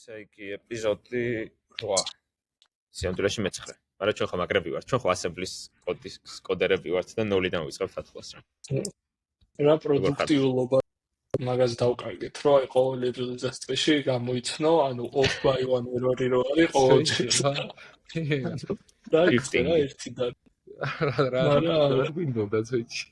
ესე იგი ეპიზოდი 8. სიამოვნებაში მე-9. მაგრამ ჩვენ ხო მაგრები ვართ. ჩვენ ხო ასემბლის კოდერები ვართ და 0-დან ვიწყებთ 10-ს რა. რა პროდუქტიულობა მაგას დავკარგეთ, რომ აი ყოველ ეპიზოდს წეში გამოიცნო, ანუ off by one error-ი რო არის ყოველთვის. და იქნება ერთი და რა გვინდოდა წეში.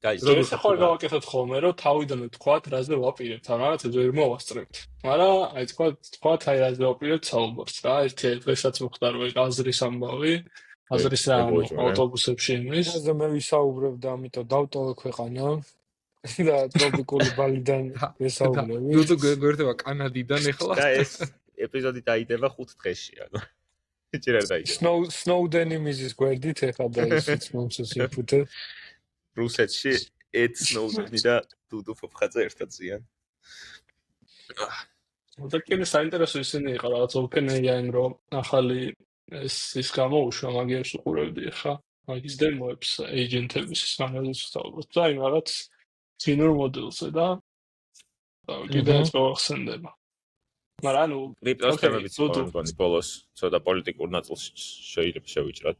ეს ხო გავაკეთოთ ხოლმე, რომ თავიდანვე თქვათ, რაზე ვაპირებთ, ან რაღაცა ვერ მოვასწრებთ. მაგრამ აი თქვათ აი რაზე ვაპირებთ საუბარს რა, ერთი დღესაც მოხდა რომ აზრის ამბავი, აზრის რა ავტობუსებში იმის. ასე მე ვისაუბრებ და ამიტომ დავტოვე ქვეყანა და ტროპიკული ბალიდან ვისაუბრები. ნუ გვერდება კანადიდან ეხლა. და ეს ეპიზოდი დაიდება 5 დღეში, ანუ. ჯერ არ დაიდება. Snowden იმის გვერდით ეხლა და ისიც მომწეს იფუთე. რუსეთში Ed Snowden-ი და დუდუ ფოფხაძე ერთად ზიან. და კიდე საინტერესო ისინი იყო რაღაც OpenAI-ი რომ ახალი ის გამოუშვა მაგიებს უყურებდი ხა. მაგის დემოებს agent-ების სანალიზს ვსწავლობ და იმ რაღაც ფინურ მოდელზე და კიდე ეს მოახსენდება. მაგრამ ანუ კრიპტოსფეროებიც მგონი ბოლოს ცოტა პოლიტიკურ ნაწილს შეიძლება შევიჭრათ.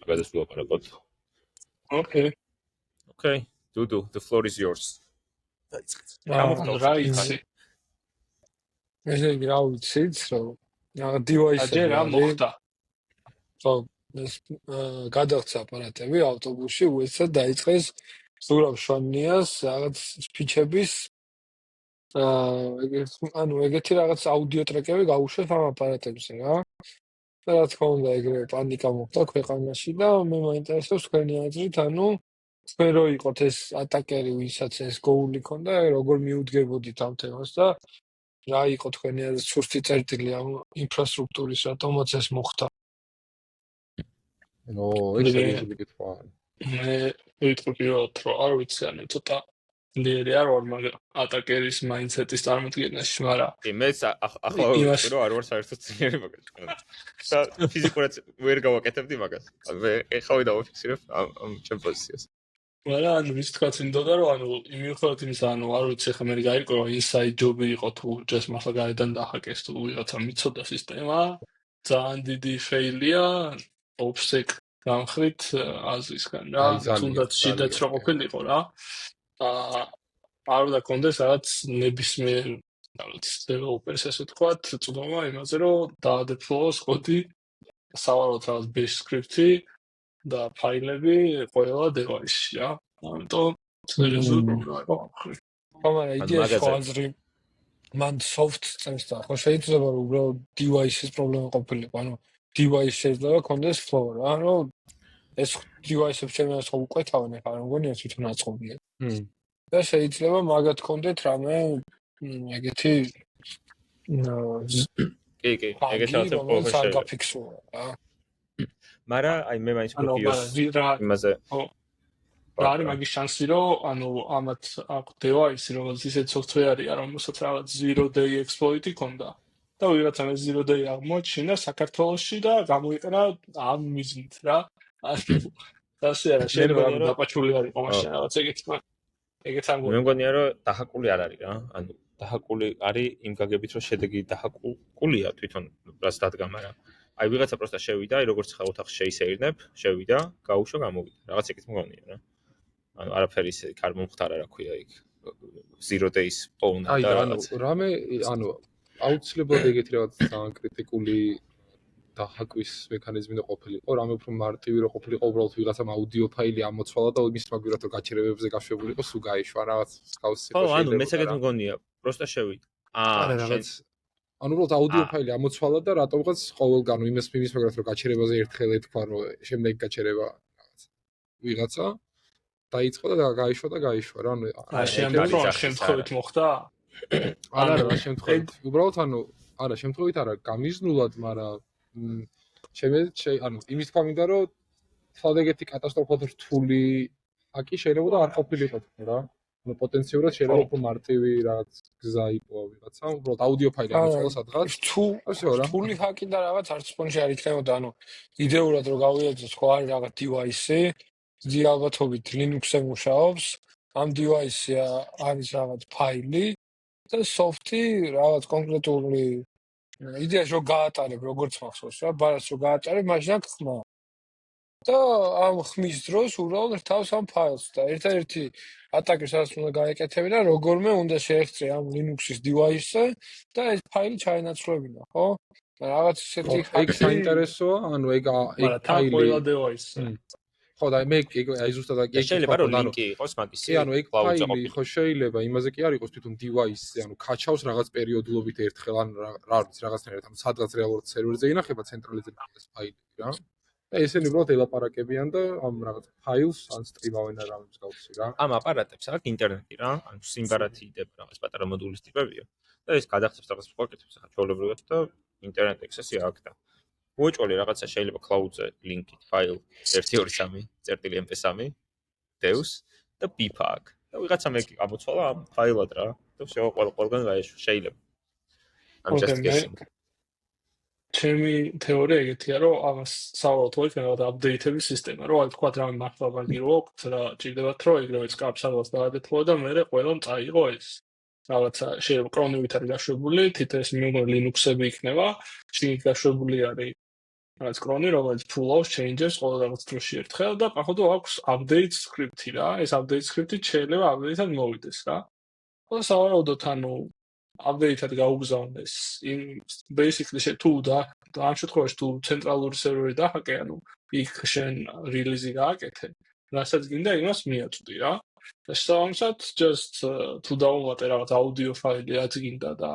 მაგაზეც ვილაპარაკოთ. Okay, Dudu, the floor is yours. რა იცი? ესე იგი რა ვიცით, რომ device-ები რა მოხდა? ხო, გადაღცა აპარატები ავტობუსში, უეცად დაიწყეს ზურაბ შვანიას რაღაც სპიჩების ანუ ეგეთი რაღაც აუდიო ტრეკები გაუშვეს ამ აპარატებზე რა. და რა თქმა უნდა, ეგრევე პანიკა მოხდა ქვეყანაში და მე მაინტერესებს თქვენი აზრით, ანუ თქვენ რო იყოთ ეს ატაკერი, ვისაც ეს გოული ქონდა, როგორ მიუდგებოდით ამ თემას და რა იყო თქვენი სუსტი წერტილი ამ ინფრასტრუქტურის, რატომაც ეს მოხდა? ნო, ეს არის კითხვა. მე ვიტყვი რომ არ ვიცი, ანუ ცოტა ძლიერი არ ვარ, მაგრამ ატაკერის მაინდსეტის წარმოდგენაში, მაგრამ მეც ახლა ვიტყვი რომ არ ვარ საერთოდ ძლიერი მაგას. და ფიზიკურად ვერ გავაკეთებდი მაგას. მე ეხავი დავაფიქსირებ ამ ჩემ პოზიციას. მაგრამ ანუ ის თქვა წინდოდა რომ ანუ იმიხოთ იმის ანუ არ ვიცი ხა მე გაიგო inside job-ი იყო თუ ჯერ მართლა გარედან დაჰაკეს თუ ვიღაცა მიცოდა სისტემა ძალიან დიდი fail-ია OPSEC გამხრით აზრისგან რა თუნდაც შიდაც რა ყოფილიყო რა არ უნდა კონდეს რაღაც ნებისმიერ რაღაც developers ესე ვთქვათ წვდომა იმაზე რომ დაადეპლოოს კოდი სავარაუდოდ რაღაც bash script-ი და ფაილები ყველა device-ში რა. ამიტომ სერიოზული პრობლემა იყო. მაგრამ იდეაში ხო აზრი მან soft წევს და ხო შეიძლება რომ უბრალოდ device-ის პრობლემა ყოფილიყო. ანუ device შეიძლება კონდეს flow რა. ანუ ეს device-ებს შემიძლია ხო უყვეთავენ ახლა არ მგონია თვითონ აწყობია. და შეიძლება მაგათ კონდეთ რამე ეგეთი კი, ეგეთ რაღაცა გაფიქსურა რა. მაგრამ აი მე მაინც მოგიოს იმაზე რა არის მაგის შანსი რომ ანუ ამათ აქვს device რომელიც ისეთ software-ია რომელსაც რაღაც 0 day exploit-ი ქონდა და ვიღაცა მე 0 day აღმოჩინა საქართველოში და გამოიყენა ამ მიზნით რა ასე არა შეიძლება დაპაჩული არ იყო მაშინ რაღაც ეგეც ამ მე მგონია რომ დაჰაკული არ არის რა ანუ დაჰაკული არის იმ გაგებით რომ შედეგი დაჰაკულია თვითონ რაც დადგა მაგრამ აი ვიღაცა პროსტა შევიდა, აი როგორც ხა ოთახს შეისეირნებ, შევიდა, გაუშვა, გამოვიდა. რაღაც ეგეთ მგონია რა. ანუ არაფერი ისე კარმომხდარა რა ქვია იქ. 0 days own და რაღაც. აი, რამე, ანუ აუცილებლად ეგეთი რაღაც ძალიან კრიტიკული დაჰაკვის მექანიზმი და ყოფილიყო, რამე უფრო მარტივი რო ყოფილიყო, უბრალოდ ვიღაცამ აუდიო ფაილი ამოცვალა და იმის მაგბირად რო გაჩერებებზე გაშვებულიყო, სულ გაიშვა რაღაც გავსი ხო, ანუ მეც ეგეთ მგონია, პროსტა შევიდა. რაღაც ანუ უბრალოდ აუდიო ფაილი ამოცვალა და რატომღაც ყოველგან იმის მაგათ რომ გაჩერებაზე ერთხელ ეთქვა რომ შემდეგ გაჩერება რაღაც ვიღაცა დაიწყო და გაიშვა რა ანუ შემთხვევით მოხდა არა შემთხვევით უბრალოდ ანუ არა შემთხვევით არა გამიზნულად მაგრამ ანუ იმის თქვა მინდა რომ თვალეგეთი კატასტროფად რთული აკი შეიძლება და არ ყოფილიყო რა ну потенциურად შეიძლება უფრო მარტივი რაღაც გზა იყო ვიღაცა უბრალოდ აუდიო ფაილი ამოწყდა სადღაც თუ რთული ჰაკი და რაღაც არც ფონში არ იქნებოდა ანუ იდეურად რომ გავიაზროთ ხო არის რაღაც device-ი ძი ალბათობით Linux-ზე მუშაობს ამ device-ი არის რაღაც ფაილი და soft-ი რაღაც კონკრეტული იდეას რო გაატარებ, როგორც მახსოვს რა, ბარას რო გაატარებ, მაშინ აქ ხმა. და ამ ხმის დროს უბრალოდ რთავს ამ ფაილს და ერთ-ერთი ატაკი სადაც უნდა გაეკეთებინა, როგორმე უნდა შეეხწე ამ Linux-ის device-ზე და ეს ფაილი ჩაენაცვლებინა, ხო? და რაღაც ისეთი ეგ საინტერესოა, ანუ ეგ მაგრამ თან ფაილი ყველა device-ზე. ხო და მე აი ზუსტად და შეიძლება რომ ლინკი იყოს მაგისი. ანუ ეგ ფაილი ხო შეიძლება იმაზე კი არ იყოს თვითონ device-ზე, ანუ კაჩავს რაღაც პერიოდულობით ერთხელ ან რა ვიცი რაღაცნაირად, ანუ სადღაც რეალურად სერვერზე ინახება ცენტრალიზებული ფაილები რა. და ესენი უბრალოდ ელაპარაკებიან და ამ რაღაც ფაილს ან სტრიმავენ რა მსგავსი რა. ამ აპარატებს აქ ინტერნეტი რა, ანუ სიმბარათი იდებ რაღაც პატარა მოდულის ტიპებია. და ეს გადახცევს რაღაც პროექტებს ახლა ჩვეულებრივად და ინტერნეტ ექსესი აქ და უოჭველი რაღაცა შეიძლება cloud-ზე ლინკით ფაილ 123.mp3 დევს და bip აქ. და ვიღაცა მე გამოცვალა ამ ფაილად რა. და შევა ყველგან გაეშვა შეიძლება. ამ just guessing. ჩემი თეორია ეგეთია, რომ ამას საუბრობთ ვიქნა რაღაც აპდეიტების სისტემა, რომ აი თქვა რა მართლა ბაგი რო აქვს, რა ჭირდებათ რომ ეგრევე სკაპს რაღაც დაადეთლო და მე ყველამ წაიღო ეს. რაღაცა შეიძლება კრონივით არის გაშვებული, თითქოს მეგონი Linux-ები იქნება, შიგნით გაშვებული არის რაღაც კრონი, რომელიც pull-offs changes ყველა რაღაც დროში ერთხელ და походу აქვს update script-ი რა, ეს update script-ი შეიძლება update-ად მოვიდეს რა. და სავარაუდოდ ანუ update-ად გაუგზავნეს იმ basically თუ და ამ შემთხვევაში თუ ცენტრალური სერვერი დახაკე, ანუ იქ შენ რელიზი გააკეთე, რასაც გინდა იმას მიაწვდი რა. და შესაბამისად just თუ დაუმატე რაღაც აუდიო ფაილი რაც გინდა და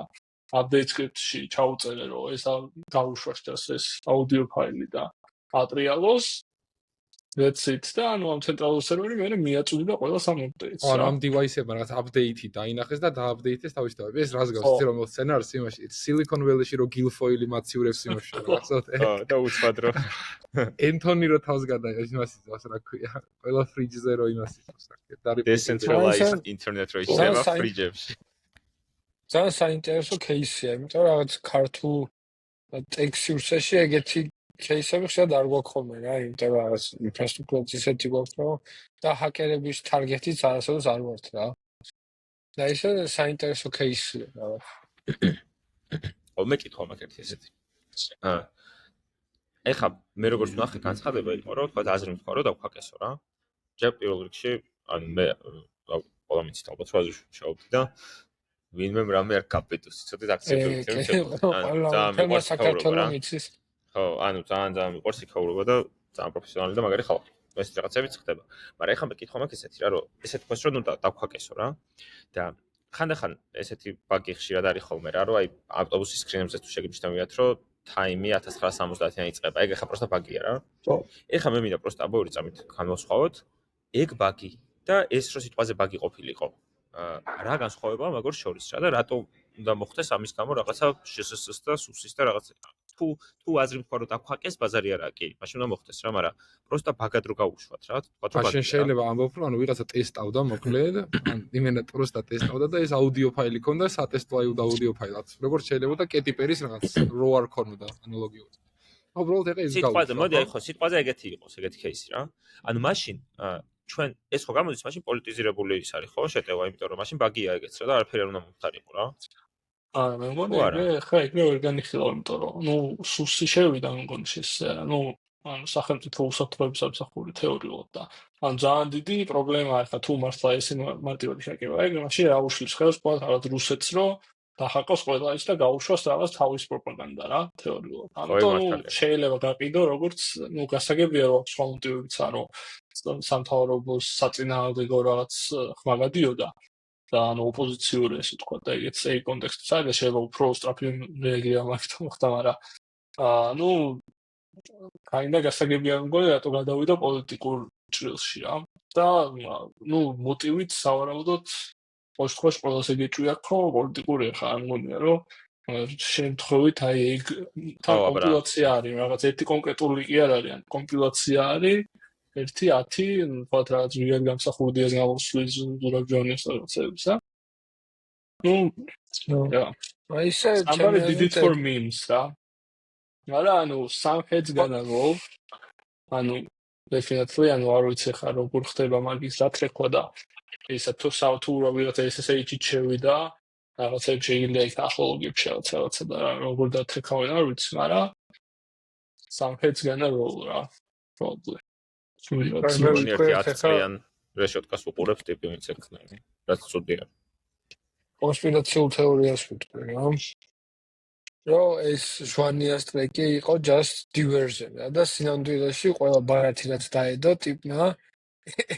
update script-ში ჩაუწერე რომ ეს გაუშვას ეს აუდიო ფაილი და ატრიალოს that's it და ანუ ამ ცენტრალურ სერვერი მე მიაწვდი და ყველა სამ update-ს. ანუ ამ device-ებმა რაღაც update-ი დაინახეს და დააპდეიტეს თავისთავად. ეს რას გავს იცი რომელ სცენარს იმაში Silicon Valley-ში რო გილფოილი მაცივრებს იმაში რაღაცოთ. ხო და უცბად რო ენტონი რო თავს გადაიღეს იმას იცავს რა ქვია. ყველა ფრიჯზე რო იმას იცავს რა ქვია. decentralized internet რო ისება ფრიჯებში. ძალიან საინტერესო кейსია, იმიტომ რომ რაღაც ქართულ ტექსტურსაში ეგეთი кейსები ხშირად არ გვაქვს ხოლმე რა, იმიტომ რომ რაღაც ინფრასტრუქტურაც ისეთი გვაქვს, რომ და ჰაკერების ტარგეტიც არასოდეს არ ვართ რა. და ისე საინტერესო кейსია რაღაც. მე კითხვა მაქვს ერთი ესეთი. ეხლა მე როგორც ვნახე განცხადება იყო, რომ თქვა აზრი მქონდა რომ დავქაკესო რა. ჯერ პირველ რიგში ანუ მე ყველა მიცით ალბათ რა შევდი და ვინმე რამე არ გაბედოს, ცოტა აქცენტი ძალიან მიყვარს საქართველოს. ხო, ანუ ძალიან მიყვარს იქაურობა და ძალიან პროფესიონალი და მაგარი ხალხი. ეს რაღაცებიც ხდება. მაგრამ ეხლა მე კითხვა მაქვს ესეთი რა, რომ ესე თქვას რომ ნუ დავქაკესო რა. და ხანდახან ესეთი ბაგი ხშირად არის ხოლმე რა, რომ აი ავტობუსის სკრინებზე თუ შეგიჩნევიათ, რომ ტაიმი 1970-იანი იწყება. ეგ ახლა პროსტა ბაგია რა. ხო. ეხლა მე მინდა პროსტა აბოური წამით განვასხვაოთ. ეგ ბაგი და ეს რო სიტყვაზე ბაგი ყოფილიყო. რა განსხვავებაა მაგორ შორის რა და რატო უნდა მოხდეს ამის გამო რაღაცა შსს და სუსის და რაღაცა თუ აზრი მქონდა რომ დაგხვაკეს ბაზარი არა კი მაშინ უნდა მოხდეს რა მაგრამ პროსტა ბაგად რო გაუშვათ რა თქვა რომ მაშინ შეიძლება ამბობ რომ ანუ ვიღაცა ტესტავდა მოკლედ ან იმენა პროსტა ტესტავდა და ეს აუდიო ფაილი ქონდა სატესტო აუდიო ფაილად როგორც შეიძლება კეტიპერის რაღაც რო არ ქონოდა ანალოგიურად უბრალოდ ეხა ის გავუშვათ სიტყვაზე მოდი აი ხო სიტყვაზე ეგეთი იყოს ეგეთი кейსი რა ანუ მაშინ ჩვენ ეს ხო გამოდის მაშინ პოლიტიზირებული ის არის ხო შეტევა იმიტომ რომ მაშინ ბაგია ეგეც რა და არაფერი არ უნდა მომხდარიყო რა მე მგონი ხა ეგრე ვერ განიხილავ იმიტომ რომ ნუ სუსი შევიდა მე მგონი ეს ნუ ანუ სახელმწიფო უსაფრთხოების სამსახური თეორიულად და ან ძალიან დიდი პრობლემაა ხა თუ მართლა ეს მარტივად შეკება ეგ მაშინ რა უშლის ხელს ყველა რაღაც რუსეთს რომ დახაკოს ყველა ის და გაუშვას რაღაც თავის პროპაგანდა რა თეორიულად ამიტომ შეიძლება გაყიდო როგორც ნუ გასაგებია რომ სხვა მოტივებიცაა რომ სამთავრობოს საწინააღმდეგო რაღაც ხმა გადიოდა და ანუ ოპოზიციური ესე თქვა და ეგეც ეგ კონტექსტიც არის და შეიძლება უფრო სწრაფი რეაგირება მაგით მოხდა მაგრამ ნუ კაინდა გასაგებია მგონი რატო გადავიდა პოლიტიკურ ჭრილში რა და ნუ მოტივით სავარაუდოდ ოშთხოვს ყველას ეგეჭვია ხო პოლიტიკური ხა არ მგონია რომ შემთხვევით აი ეგ კომპილაცია არის რაღაც ერთი კონკრეტული კი არ არის ან კომპილაცია არის 1-10 თქვათ რაღაც ვიღაც გამსახურდიას გამოსვლის ზურაბჯონის რაღაცებს რა ნუ აი ესე somebody did it for memes რა არა ანუ სამხედს განაგო ანუ definitely ანუ არ ვიცი ხა როგორ ხდება მაგის რა ტრეკვა და ისა თუ საუთურა ვიღაც SSH-ით შევიდა რაღაცები შეიძლება იქ ახლოლოგებში რაღაცა და როგორ დათეკავენ არ ვიცი, მაგრამ სამხრეთს განა როლ რა. probably. აი, მე მგონი ერთი ვიტყვი 10 ახლა წლიან რეშოტკას უყურებს ტიპი ვინც ეკნები. რაც ცუდია. კონსპირაციულ თეორიას ვიტყვი რა. რომ ეს ჟვანიას ტრეკი იყო just diversion რა და სინამდვილეში ყველა ბარათი რაც დაედო ტიპმა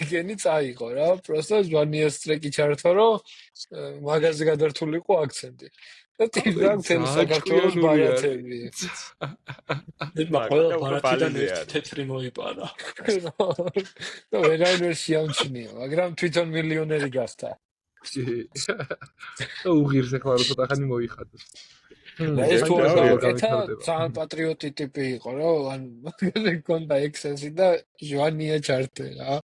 ეგენი წაიღო რა. просто ჟვანიას ტრეკი ჩართო რომ მაგაზე გადართული იყო აქცენტი. და ტიპს აქვს მთელი საქართველოს ბარათები. ება ყველა ბარათიდან ერთი თეთრი მოიპარა. და ვერავინ ვერ შეამჩნია, მაგრამ თვითონ მილიონერი გახდა. და უღირს ახლა რომ ცოტა ხანი მოიხადოს. და ეს თუ ძალიან პატრიოტი ტიპი იყო, რომ ან მაგაზე ჰქონდა ექსესი და ჟვანია ჩართე რა.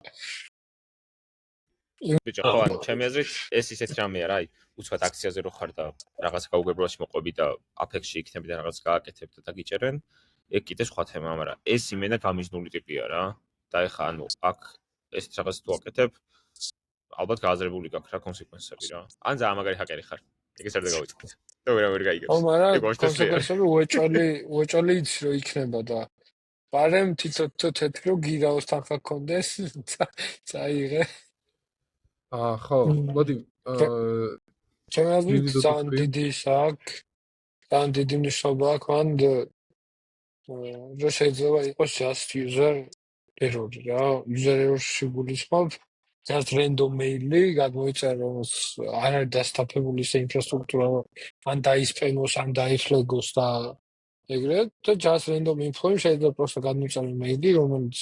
ბიჭო, ხო, ანუ ჩემი აზრით ეს ისეთ რამეა რა, აი, უცბად აქციაზე რო ხარ და რაღაც გაუგებრობაში მოყვები და აფექსში იქნები და რაღაც გააკეთებ და დაგიჭერენ, ეგ კიდე სხვა თემაა, მაგრამ ეს იმენა გამიზნული ტიპია რა. და ეხა ანუ აქ ეს რაღაც თუ აკეთებ, ალბათ გააზრებული გაქვს რა კონსეკვენსები რა. ან ძალიან მაგარი ჰაკერი ხარ. ეგეც არ დაგავიწყდით. და ვერ გაიგებს. ხო, მაგრამ კონსეკვენსები უეჭველი იცი რომ იქნება და პარემ თითო თეთრი რომ გირაოს თანხა გქონდეს, წაიღე. ხო, მოდი ჩემი აზრით ძალიან დიდი აქვს, ძალიან დიდი მნიშვნელობა აქვს მან რომ შეიძლება იყოს just user error რა, user error-ში გულისხმობ just random mail-ი გადმოიწერა რომ არ არის დასტაფებული ეს ინფრასტრუქტურა, ან დაისპემოს, ან დაიფლეგოს და ეგრეთ და just random info-ი შეიძლება просто გადმოიწერა mail-ი, რომელიც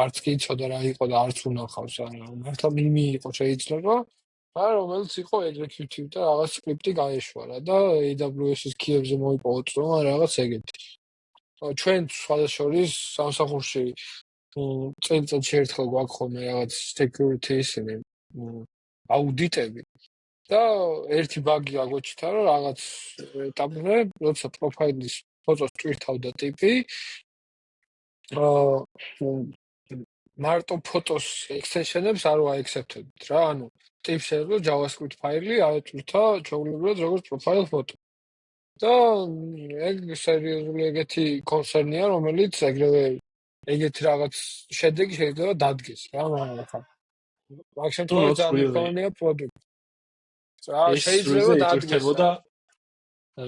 არც კი იცოდა რა იყო და არც უნახავს, ან მართლა მიმი იყო შეიძლება. რომელიც იყო executive და რაღაც script-ი გაეშვა რა და AWS-ის key-ებზე მოიპოვო წომა რაღაც ეგეთი. ჩვენ სხვადასხვის სამსახურში წელიწადში ერთხელ გვაქვს ხოლმე რაღაც security ისინი აუდიტები და ერთი ბაგი აგვეჩნდა რომ რაღაც ეტაპზე როცა პროფაილის ფოტოს ტვირთავდა ტიპი მარტო ფოტოს extension-ებს არ ვაექსეპტებთ რა, ანუ ტიპს შეეძლო JavaScript ფაილი აეწურთა ჩვეულებრივად როგორც პროფაილ ფოტო. და ეგ სერიოზული ეგეთი კონსერნია, რომელიც ეგრევე ეგეთი რაღაც შედეგი შეიძლება დადგეს რა, მაგრამ ხა. მაგ შემთხვევაში ძალიან მქონია პროდუქტი. შეიძლება დადგეს და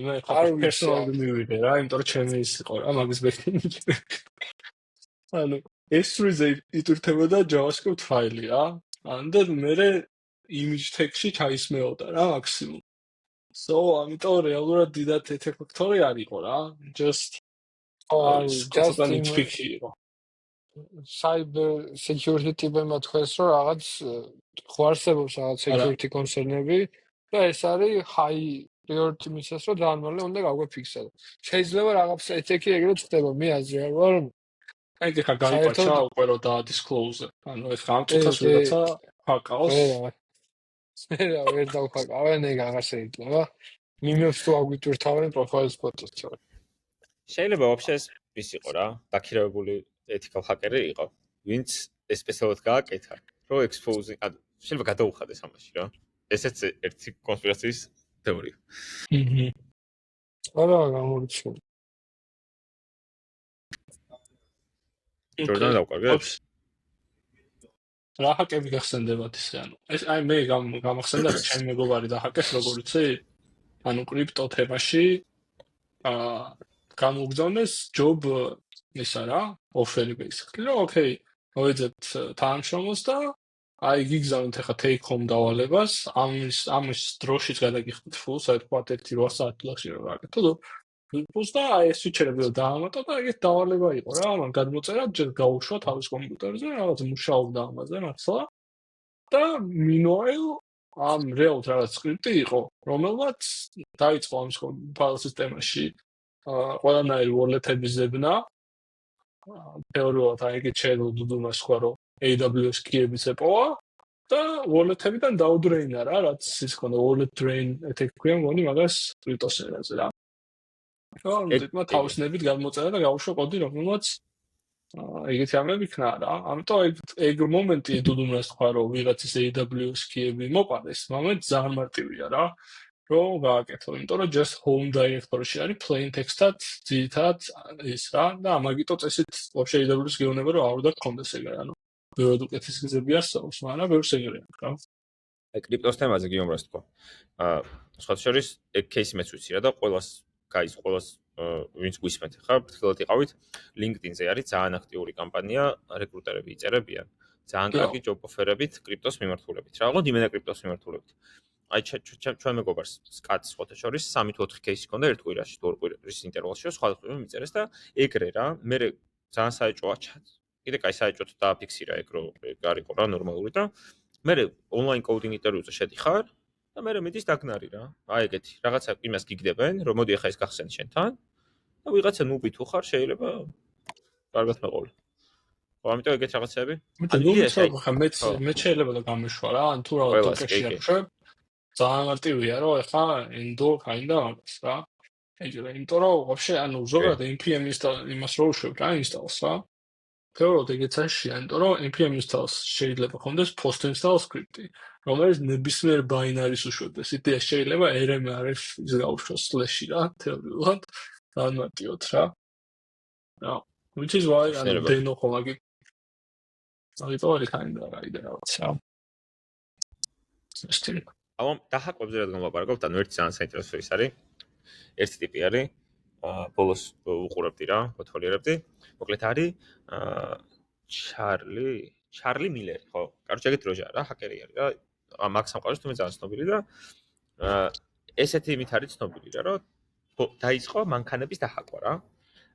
მე ხა პერსონალურად მივიღე რა, იმიტომ რომ ჩემი ის იყო რა, მაგის ბექინგი. ანუ S3-ზე იტვირთებოდა JavaScript ფაილი რა. და მე image tag-ში ჩაისმეოდა რა მაქსიმუმ. So, ამიტომ რეალურად დიდად ეთეფექტორი არ იყო რა. Just იყო. Cyber security ტიპებმა თქვეს რომ რაღაც ხო არსებობს რაღაც security concern-ები და ეს არის high priority მისცეს რომ ძალიან მალე უნდა გაგვაფიქსო. შეიძლება რაღაც ეთიკი ეგრეთ ხდება, მე აზრი არ ვარ. აი ხა გაიყვაჩა უკვე რომ და-disclose. ანუ ეს გამწუთას ვიღაცა ჰაკავს. რა ვერ დავხაკავენ ეგ აღარ შეიძლება. მიმებს თუ აგვიტვირთავენ პროფაილს ფოტოს ჩავ. შეიძლება вообще ის იყო რა, დაქირავებული ethical hacker-ი იყო, ვინც სპეციალურად გააკეთა, რომ expose, ანუ შეიძლება გადაუხადეს ამაში რა. ესეც ერთი კონსპირაციის თეორია. არა, გამორჩა. ჯორდან დავკარგებს? რა ჰაკები გახსენდებათ ისე, ანუ ეს აი მე გამახსენდა ჩემი მეგობარი დაჰაკეს როგორიცი, ანუ კრიპტო თემაში გამოგზავნეს job ისა რა, offer-ი basically, რომ okay, მოეძებთ თანამშრომლს და აი გიგზავნით ახლა take home დავალებას, ამის დროშიც გადაგიხდით full, საერთოდ 1-8 საათი ლახში რა გაკეთო. ფულს და აი ეს სვიჩერები დაამატა და ეგეთ დავალება იყო რა, მან გადმოწერა, ჯერ გაუშვა თავის კომპიუტერზე, რაღაც მუშაობდა ამაზე მართლა. და meanwhile ამ რეალურად რაღაც სკრიპტი იყო, რომელმაც დაიწყო ამ ფაილ სისტემაში ყველანაირი wallet-ების ზებნა. თეორიულად აი ეგეთ შეიძლება დუდუნა სხვა რომ AWS key-ების ეპოვა და wallet-ებიდან დაუდრეინა რა, რაც ის ქონდა wallet drain ეთექქვია მგონი მაგას კრიპტოსფეროზე რა. ეგეთმა თავისნებით გამოწერა და გაუშვა კოდი, რომელმაც ეგეთი ამბები იქნა რა. ამიტომ ეგ მომენტი დუდუნას თქვა რომ ვიღაცის AWS key-ები მოყარეს, მაგრამ ძალიან მარტივია რა. რომ გააკეთო, იმიტომ რომ just home directory-ში არის plain text-ად ძირითადად ის რა და ამაგიტო წესით вообще AWS გეუბნება რომ არ უნდა გქონდეს ეგრე, ანუ ბევრად უკეთესი გზები არსებობს, მაგრამ ბევრს ეგრე აქვს რა. აი კრიპტოს თემაზე გიომ რას თქვა. სხვა შორის ეგ кейსი მეც ვიცი რა და ყველას ვინც გვისმენთ ხა ფრთხილად იყავით LinkedIn-ზე არის ძალიან აქტიური კამპანია, რეკრუტერები იწერებიან. ძალიან კარგი job offer-ებით კრიპტოს მიმართულებით. რა ვთქვათ იმენა კრიპტოს მიმართულებით. აი ჩვენ მეგობარს კაცს ხოთა შორის 3 თუ 4 кейსი ქონდა ერთ კვირაში თუ ორ კვირის ინტერვალში სხვადასხვა მიწერეს და ეგრე რა მე ძალიან საეჭვოა კიდე კაი საეჭვოდ დააფიქსირა ეგ რომ ეგ არისო რა ნორმალური და მე ონლაინ კოუდინგ ინტერვიუზე შედიხარ და მე მიდის დაგნარი რა აი ეგეთი რაღაცა იმას გიგდებენ რომ მოდი ახლა ეს გახსენ შენთან და ვიღაცა ნუბი თუ ხარ შეიძლება კარგად მეყოლე ხო ამიტომ ეგეთ რაღაცები მე შეიძლება და გამეშვა რა ან თუ რა დოკერში აღვშებ ძალიან მარტივია რომ ეხა ინდო kinda არის რა ეგრე იმიტომ რომ вообще ანუ ზოგადად npm-ის და იმას რო უშვებ რა ინსტალს რა თეორიულად ეგეც აშია იმიტომ რომ npm ინსტალს შეიძლება ხონდეს post install script-ი რომელიც ნებისმიერ binary-ს უშვებდეს იდეა შეიძლება rmrf ის გაუშვოს slash-ი რა თეორიულად ძალიან მარტივად რა which is why ანუ deno ხოლმე აიტო არის kinda რა იდეა რაღაცა სტილი ამ დაჰაკვებზე რადგან ვაპარაკობთ, ანუ ერთი ძალიან საინტერესო ის არის. ერთი ტიპი არის, ბოლოს უყურებდი რა, მოთვალიერებდი. მოკლედ არის ჩარლი მილერი, ხო? კაროჩე ეგეთი როჟა რა, ჰაკერი არის რა. მაგ სამყაროს თუმცა ძალიან ცნობილი და ესეთი იმით არის ცნობილი რა, რომ დაიწყო მანქანების დაჰაკვა რა.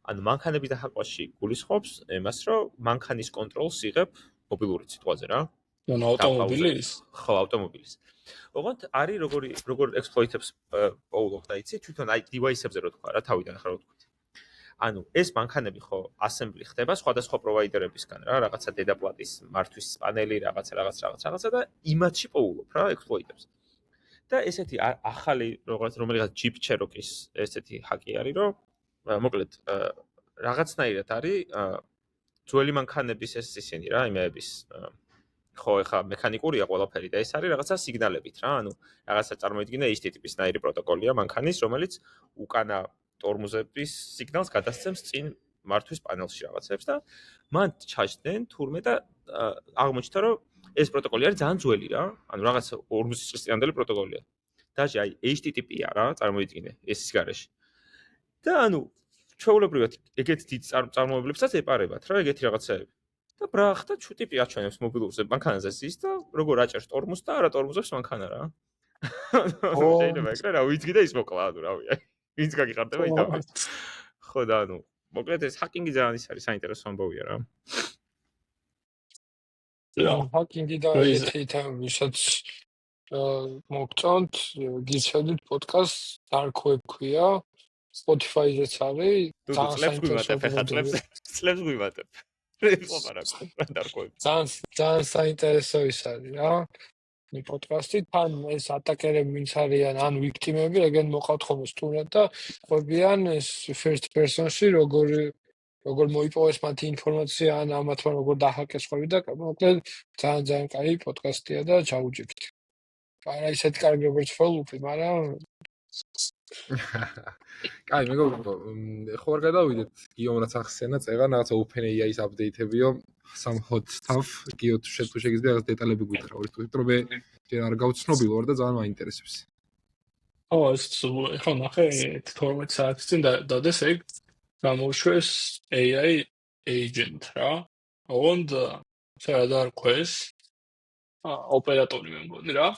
ანუ მანქანების დაჰაკვაში გულისხმობს იმას, რომ მანქანის კონტროლს იღებ მობილური სიტყვაზე რა. ანუ ავტომობილის? ხო, ავტომობილის. ოღონდ არის როგორ ექსპლოიტებს პოულობს და იცი თვითონ აი დივაისებზე რო თქვა რა თავიდან ახლა რო თქვით. ანუ ეს მანქანები ხო ასემბლი ხდება სხვადასხვა პროვაიდერებისგან რა, რაღაცა დედაპლატის მართვის პანელი, რაღაცა და იმათში პოულობ რა ექსპლოიტებს. და ესეთი ახალი რომელიღაც Jeep Cherokee-ის ესეთი ჰაკი არის, რომ მოკლედ რაღაცნაირად არის ძველი მანქანების ეს ისინი რა, იმეების ხო ეხა მექანიკურია ყველაფერი და ეს არის რაღაცა სიგნალებით რა, ანუ რაღაცა წარმოიდგინე ის ტიპის ნაირი პროტოკოლია მანქანის, რომელიც უკანა ტორმუზების სიგნალს გადასცემს წინ მართვის პანელში რაღაცებს და მან ჩაჯდნენ თურმე და აღმოჩნდა რომ ეს პროტოკოლი არის ძალიან ძველი რა, ანუ რაღაცა 40 წლის წინანდელი პროტოკოლია. დაჟე აი HTTP-ა რა, წარმოიდგინე ეს ის გარეშე. და ანუ ჩვეულებრივად ეგეთ დიდ წარმოებლებსაც ეპარებათ რა, ეგეთი რაღაცეები. და ბრახ და ტიპი აჩვენებს მობილურზე მანქანაზე ზის და როგორ აჭერს ტორმუს და არა ტორმუზებს მანქანა რა. შეიძლება ეგრე რა ვიცი და ის მოკლა ანუ რავი. ვინც გაგიყარდება იტოვებს. ხო და ანუ მოკლედ ეს ჰაკინგი ძალიან ის არის საინტერესო ამბავია რა. ჰაკინგი და ესეთი თემები ვისაც მოგწონთ გიცოდით პოდკასტ Dark Web ქვია Spotify-ზეც არის წლებს გვიმატებ. ძალიან საინტერესო ის არის რა პოდკასტი თან ეს ატაკერები ვინც არიან ან ვიქტიმები ეგენ მოყავთ ხოლმე სტუმრად და ყვებიან ეს first person-ში როგორ მოიპოვეს მათი ინფორმაცია ან ამათმა როგორ დაჰაკეს ყვები და მოკლედ ძალიან კაი პოდკასტია და ჩაუჯიქით. არა ისეთ კარგი როგორც follow-ი, მაგრამ კაი, მეგობრებო, ხო არ გადავიდეთ გიომრაც ახსენა წეღან რაღაცა OpenAI-ის აპდეიტებიო some hot stuff გიო თუ შეგიძლია რაღაც დეტალები გითხრა ორი თუ რომ მე არ გავცნობილ ვარ და ძალიან მაინტერესებს. ეს ხო ნახე 12 საათის წინ დადეს ეგ გამოუშვეს AI agent რა. ოღონდ სადარ ყვეს ოპერატორი მე მგონი რა.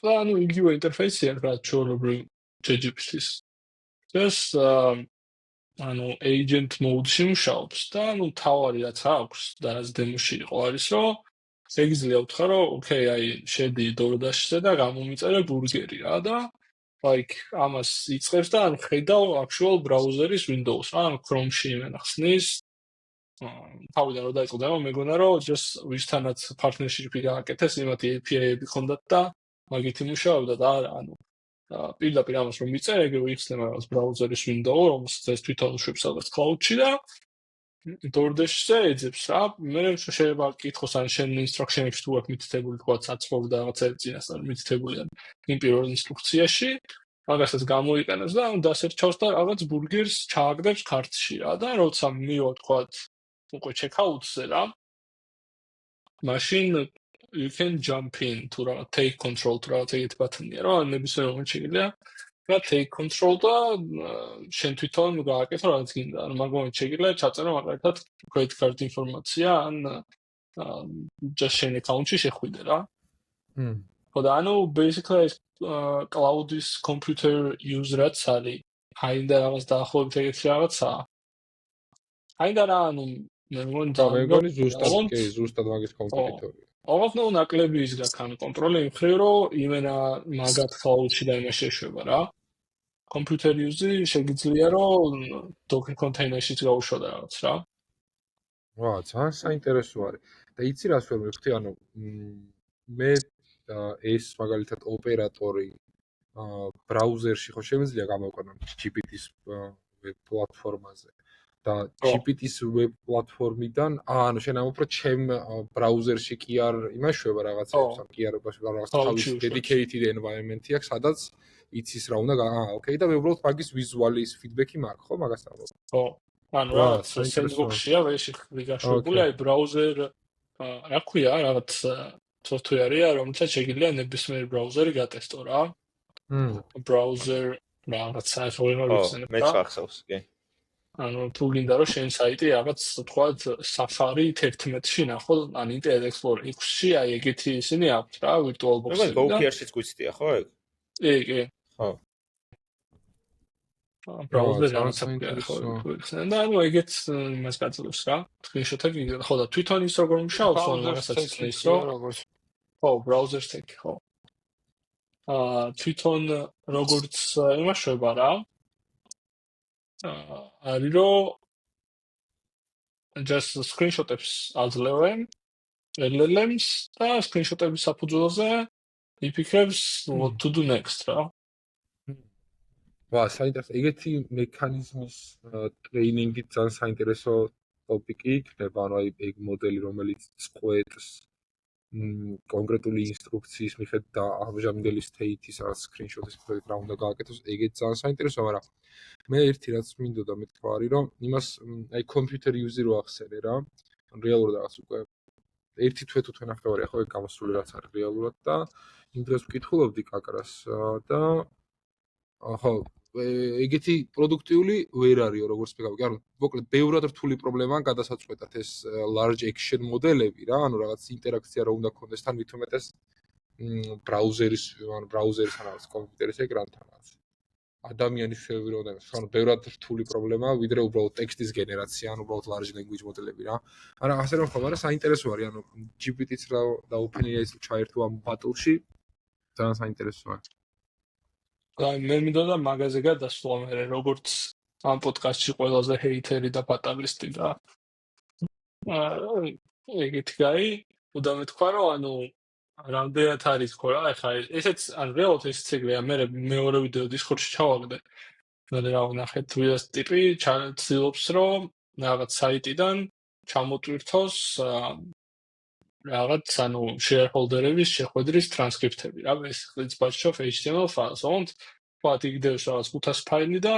და ანუ იგივე ინტერფეისია რა ჩვეულებრივ GPT-ის. ეს ანუ agent mode-ში მუშაობს და ანუ თავარი რაც აქვს და რაც დემოში იყო არის რომ შეგიძლია უთხრა რომ okay აი შედი DoorDash-ზე და გამომიწერე ბურგერი რა და like ამას იწყებს და ანუ ხედავ actual browser-ის Windows რა ანუ Chrome-ში იმენახსნის თავიდან რომ დაიწყო მეგონა რომ just ვისთანაც partnership-ი გააკეთეს იმათი API-ები ხონდათ და მაგით იმუშაობდა და არა ანუ პირდაპირ ამას რომ მიწერე ეგრევე იხსნება რაღაც ბრაუზერის window რომელსაც ეს თვითონ უშვებს რაღაც cloud-ში და DoorDash-ზე ეძებს რა მე შეიძლება კითხოს ან შენ instruction-ებში თუ აქვს მითითებული თქვა საცხოვრ და რაღაცა წინასწარ მითითებული ან იმ პირველ ინსტრუქციაში მაგასაც გამოიყენებს და დასერჩავს და რაღაც ბურგერს ჩააგდებს ქართში რა და როცა მივა თქვათ უკვე checkout-ზე რა მაშინ you can jump in თუ რა take control თუ რაღაც ეგეთი ბათონია რა ნებისმიერ მომენტში შეიძლება რა take control და შენ თვითონ გააკეთო რაღაც გინდა ანუ მაგ მომენტში შეიძლება ჩაწერო მაგალითად credit card ინფორმაცია ან just შენ account-ში შეხვიდე რა ხო და ანუ basically cloud-ის computer user-ად არის აინდა რაღაც დაახლოებით ეგეთი რაღაცაა აინდა რა ანუ მე მგონი ზუსტად მაგის კომპეტიტორია ოღონდ ნაკლები ის გაქვს კონტროლი იმ ხრივ რომ იმენა მაგათ cloud-ში და იმაში შეშვება რა computer user შეგიძლია რომ docker container-შიც გაუშვოდა რაღაც რა ვა ძალიან საინტერესო არის და იცი რას ვერ მივხვდი ანუ მე ეს მაგალითად ოპერატორი ბრაუზერში ხო შემიძლია გამოვყენო GPT-ის ვებ პლატფორმაზე და GPT-ის ვებ პლატფორმიდან ანუ შენ ამ უფრო ჩემ ბრაუზერში კი არ იმაშვება რაღაცებს ან კი არ რაღაც თავის dedicated environment-ი აქვს სადაც იცის რა უნდა ოკეი და მე უბრალოდ მაგის ვიზუალის ფიდბექი მაქვს ხო მაგას ამბობ ხო ანუ რა sandbox-ია ვეში გაშუებული აი ბრაუზერ რა ქვია რაღაც software-ია რომელსაც შეგიძლია ნებისმიერ ბრაუზერი გატესტო რა ბრაუზერ რაღაც საერთოდ მე წახსოვს კი ანუ თუ გინდა რომ შენ საიტი რაღაც თქვათ Safari 11-ში ნახო ან Internet Explorer X-ში აი ეგეთი ისინი აქვს რა VirtualBox-ი და OKR-შიც გვიცდია ხო ეგ? კი ხო ბრაუზერი ამასაკეთებს და ანუ ეგეც იმას გაძლევს რა screenshot-ები ხო და თვითონ ის როგორ მუშაობს ხო მაგასაც ის რომ ხო ბრაუზერს ტექი ხო თვითონ როგორც იმაშვება რა არის რომ just screenshot-ებს აძლევენ LLM-ს და screenshot-ების საფუძველზე იფიქრებს what to do next რა ვა საინტერესო ეგეთი მექანიზმის ტრეინინგი ძალიან საინტერესო ტოპიკი იქნება ანუ აი ეგ მოდელი რომელიც წყვეტს კონკრეტული ინსტრუქციის მიხედვით და ამჟამინდელი state-ის რა screenshot-ის მიხედვით რა უნდა გააკეთოს ეგეც ძალიან საინტერესოა მაგრამ მე ერთი რაც მინდოდა მეთქვა არის რომ იმას აი computer user რო ახსენე რა რეალურად რაღაც უკვე ერთი თვე თუ თვე ნახევარია ხო ეგ გამოსული რაც არის რეალურად და იმ დროს ვკითხულობდი კაკრას და ხო ეგეთი პროდუქტიული ვერ არისო როგორც ვიგავი ანუ მოკლედ ბევრად რთული პრობლემაა გადასაწყვეტად ეს large action მოდელები რა ანუ რაღაც ინტერაქცია რა უნდა ქონდეს თან მithumetes ბრაუზერის ანუ ბრაუზერის ან რაღაც კომპიუტერის ეკრანთან რაღაც ადამიანის შეუძლია და ანუ ბევრად რთული პრობლემაა ვიდრე უბრალოდ ტექსტის გენერაცია ანუ უბრალოდ large language მოდელები რა არა ასე რომ ხომ არა საინტერესო არის ანუ GPT-ც რა და OpenAI-ს ჩაერთო ამ ბატლში ძალიან საინტერესოა აი მე მინდოდა მაგაზე გადასვლა მე როგორც ამ პოდკასტში ყველაზე ჰეიტერი და ბატალისტი და ეგეთი გაი უნდა მეთქვა რომ ანუ რამდენად არის ხო რა ეხლა ესეც ან რეალურად ეს ციკლია მე მეორე ვიდეო Discord-ში ჩავაგდე და რა ვნახეთ ვიდეოს ტიპი ცდილობს რომ რაღაც საიტიდან ჩამოტვირთოს რაღაც ანუ shareholder-ების შეხვედრის ტრანსკრიპტები რა ეს it's bunch of HTML files on what იგდევს რაღაც 500 ფაილი და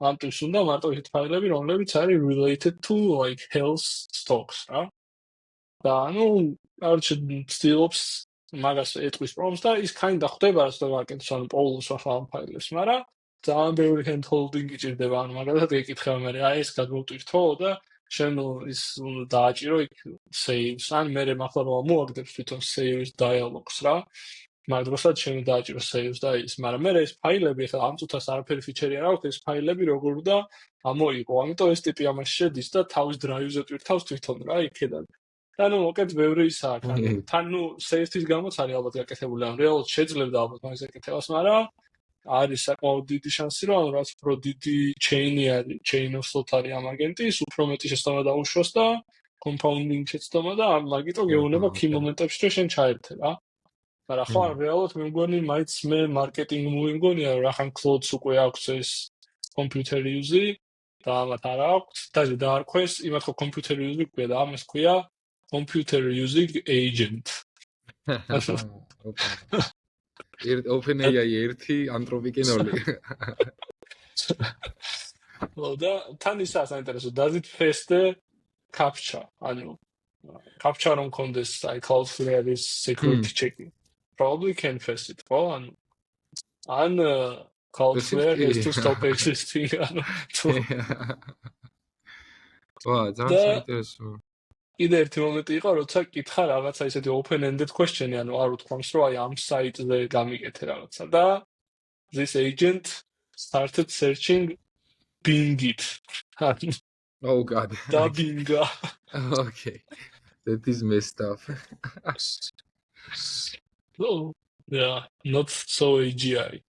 ამტვირს უნდა მარტო ეს ფაილები რომლებიც არის related to like health stocks რა და ანუ არჩე ცდილობს მაგას ეტყვის პრომპტს და ის kind ხდება რაც დაგაკეთოს ანუ პოულს ახალ ფაილებს მაგრამ ძალიან ბევრი hand holding-ი ჭირდება ანუ მაგალითად ეკითხება მე აი ეს გადმოვტვირთო და შენ ის დააჭირო იქ saves ან მე მახლა რომ მოაგდებს თვითონ saves dialogs რა მაგ დროსაც შენ დააჭირო saves და ის მაგრამ მე ეს ფაილები ხა ამ წუთას არაფერი ფიჩერი არ აქვს ეს ფაილები როგორ და ამოიყო ამიტომ ეს ტიპი ამაში შედის და თავის drive-ზე ტვირთავს თვითონ რა იქედან ანუ მოკეთ ბევრი ის აქვს ანუ თან ნუ saves-ის გამოც არის ალბათ გაკეთებული ან რეალურად შეძლებდა ალბათ მაგის აკეთებას მაგრამ არის საკმაოდ დიდი შანსი რომ რაც უფრო დიდი chain-ი არის chain of thought არის ამ აგენტის უფრო მეტი შეცდომა დაუშვას და compounding შეცდომა და მაგიტო გეუბნება key მომენტებში რომ შენ ჩაერთე რა მაგრამ ხო რეალურად მე მგონი მაინც მე მარკეტინგი მოვიმგონია რომ რახან clouds უკვე აქვს ეს computer user და ამათ არ აქვს და დაარქვეს იმათ ხო computer user ქვია და ამას ქვია computer using agent OpenAI 1, Anthropic 0. და თან ისაა საინტერესო, does it face the CAPTCHA? ანუ CAPTCHA რომ კონდეს აი Cloudflare-ის security checking. Probably can face it. ხო? ანუ ან Cloudflare has to stop existing. ანუ ვა, ძალიან საინტერესო. კიდე ერთი მომენტი იყო, როცა კითხა რაღაცა ისეთი open-ended question-ი, ანუ არ უთქვამს, რომ აი ამ საიტზე გამიკეთე რაღაცა და this agent started searching Bing-it. Oh god. და Bing-a. Okay. That is messed up. So, yeah, not so AGI.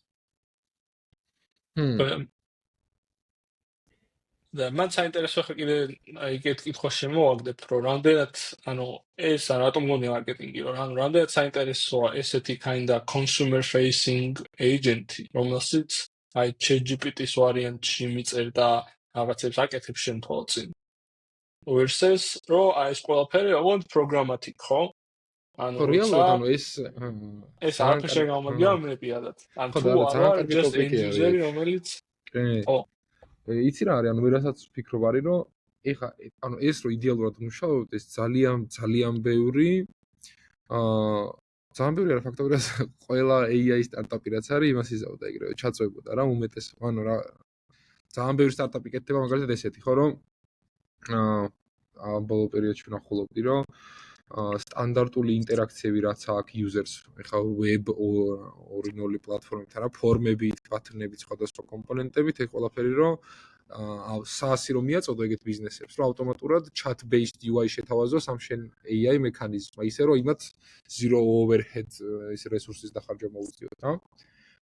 და მან საინტერესო ხა კიდე აი ეგეთ კითხვა შემოვაგდებ, რომ რამდენად, ანუ ეს რატომ გონია მარკეტინგი, რომ ანუ რამდენად საინტერესოა ესეთი kinda consumer facing agent-ი, რომელსაც აი ChatGPT-ის ვარიანტში მიწერდა რაღაცებს აკეთებს შენ თვალწინ. versus რომ აი ეს ყველაფერი ოღონდ პროგრამატიკ, ხო? ანუ რეალურად ანუ ეს არაფერს არ გამომაგია მე პირადად. ან თუ არა just end user-ი რომელიც ო იცი რა არის, ანუ მე რასაც ვფიქრობ არის, რომ ეხა ანუ ეს რომ იდეალურად მუშაობ, ეს ძალიან ბევრი ძალიან ბევრი არა ფაქტობრივად ყველა AI სტარტაპი რაც არის, იმას იზავდა ეგრევე, ჩაწვებოდა რა უმეტესობა, ანუ რა ძალიან ბევრი სტარტაპი კეთდება მაგალითად ესეთი, ხო რომ ბოლო პერიოდში ვნახულობდი, რომ სტანდარტული ინტერაქციები რაც აქვს users, ეხა web 2.0 პლატფორმებთან რა ფორმებით, ბატონებით, სხვადასხვა კომპონენტებით, ეს ყველაფერი რომ SaaS-ი რომ მიაწოდო ეგეთ ბიზნესებს, რომ ავტომატურად chat based UI შეთავაზოს ამ შენ AI მექანიზმმა, ისე რომ იმათ zero overhead ეს რესურსის დახარჯვა მოუწიოთ, რა.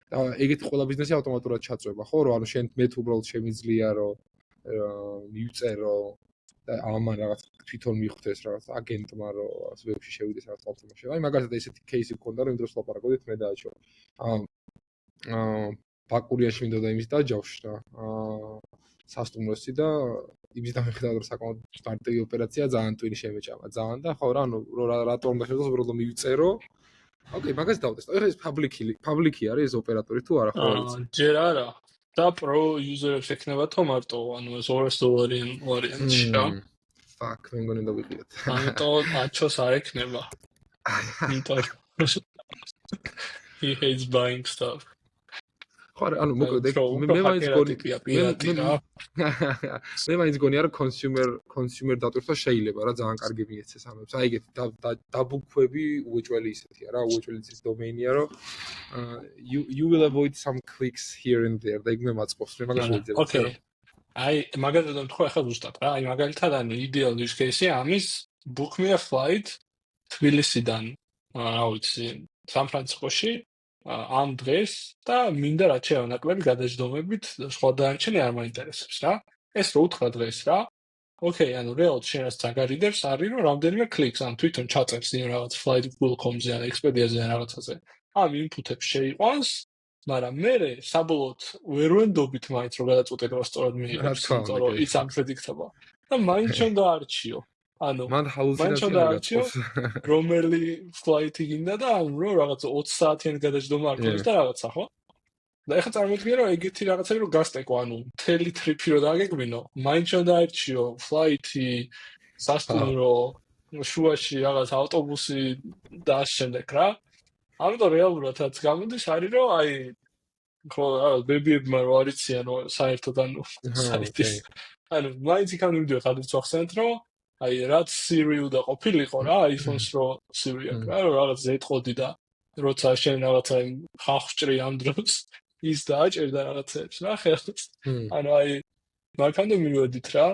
და ეგეთი ყველა ბიზნესი ავტომატურად ჩაწვება, ხო, რომ ანუ შენ მე თუ უბრალოდ შემიძლია რომ მივწერო და ამან რაღაც თვითონ მიხვდეს რაღაც აგენტმა რომ ვებში შევიდეს რაღაც პლატფორმაში. აი მაგალითად ესეთი кейსი გქონდა რომ იმ დროს ლაპარაკობდით მე დააჩო. ბაკურიაში მინდოდა იმის დაჯავშ და სასტუმროსი და იმის დამეხდა რომ საკმაოდ სტარტი ოპერაცია ძალიან ტვინი შემეჭამა. ძალიან და ხო რა ანუ რატომ უნდა შევძლოს უბრალოდ მივწერო. ოკეი, მაგას დავტესტო. ეხლა ეს public-ი არის ეს ოპერატორი თუ არა ხო ვიცი. ჯერ არა. და pro user-ებს ექნება თო მარტო, ანუ ეს $2 ვარიანტში რა. Fuck, მე მგონი დავიყიდეთ. ამიტომ აჩოს არ ექნება. იმიტომ he hates buying stuff. ხო არა, ანუ მოკლედ მე მაინც გონი მე მაინც გონია რომ consumer დატვირთვა შეიძლება რა ძალიან კარგი მიეცეს ამებს. აი ეგეთი დაბუქვები უეჭველი ისეთია რა, უეჭველი ის დომეინია რომ you will avoid some clicks here and there. და იგ მე მაწყობს მე მაგას შეიძლება. Okay. აი მაგალითად თქვა ახლა ზუსტად რა, აი მაგალითად ანუ ideal use case-ია ამის book me a flight თბილისიდან რა ვიცი სან-ფრანცისკოში ამ დღეს და მინდა რაც შევანაკლები გადაჯდომებით სხვა დანარჩენი არ მაინტერესებს რა. ეს რო უთხრა დღეს რა. ოკეი, ანუ რეალურად შენ რაც დაგარიდებს არის რომ რამდენიმე კლიქს ან თვითონ ჩაწერს იმ რაღაც flight.com-ზე ან Expedia-ზე ან რაღაცაზე. ამ input-ებს შეიყვანს, მაგრამ მე საბოლოოდ ვერ ვენდობით მაინც რომ გადაწყვეტილება სწორად მიიღებს, იმიტომ რომ it's unpredictable. და მაინც უნდა არჩიო. ანუ მან ჰალუცინაცია გაჩვენოს რომელი flight-ი გინდა და რომ რაღაც 20 საათიანი გადაჯდომა არ ქონდეს და რაღაცა ხო? და ეხლა წარმოიდგინე რომ ეგეთი რაღაცები რომ გასტეკო, ანუ მთელი ტრიპი რომ დაგეგმინო, მაინც უნდა არჩიო flight-ი, სასტუმრო, შუაში რაღაც ავტობუსი და ამ შემდეგ რა. ამიტომ რეალურად რაც გამოდის არის რომ აი ხო რა ბებიებმა რო არიციან საერთოდ ანუ საერთოდ ანუ მაინც იქან მივიდიო ხადიც ვახსენეთ რომ აი რაც Siri და ყოფილიყო რა iPhone-ს რო Siri აქვს რა რაღაც ზეთყოდი და როცა შენ რაღაცა ხახჭრი ამ დროს ის დააჭერდა რაღაცებს რა ხელს ანუ აი მაგამდე მივედით რა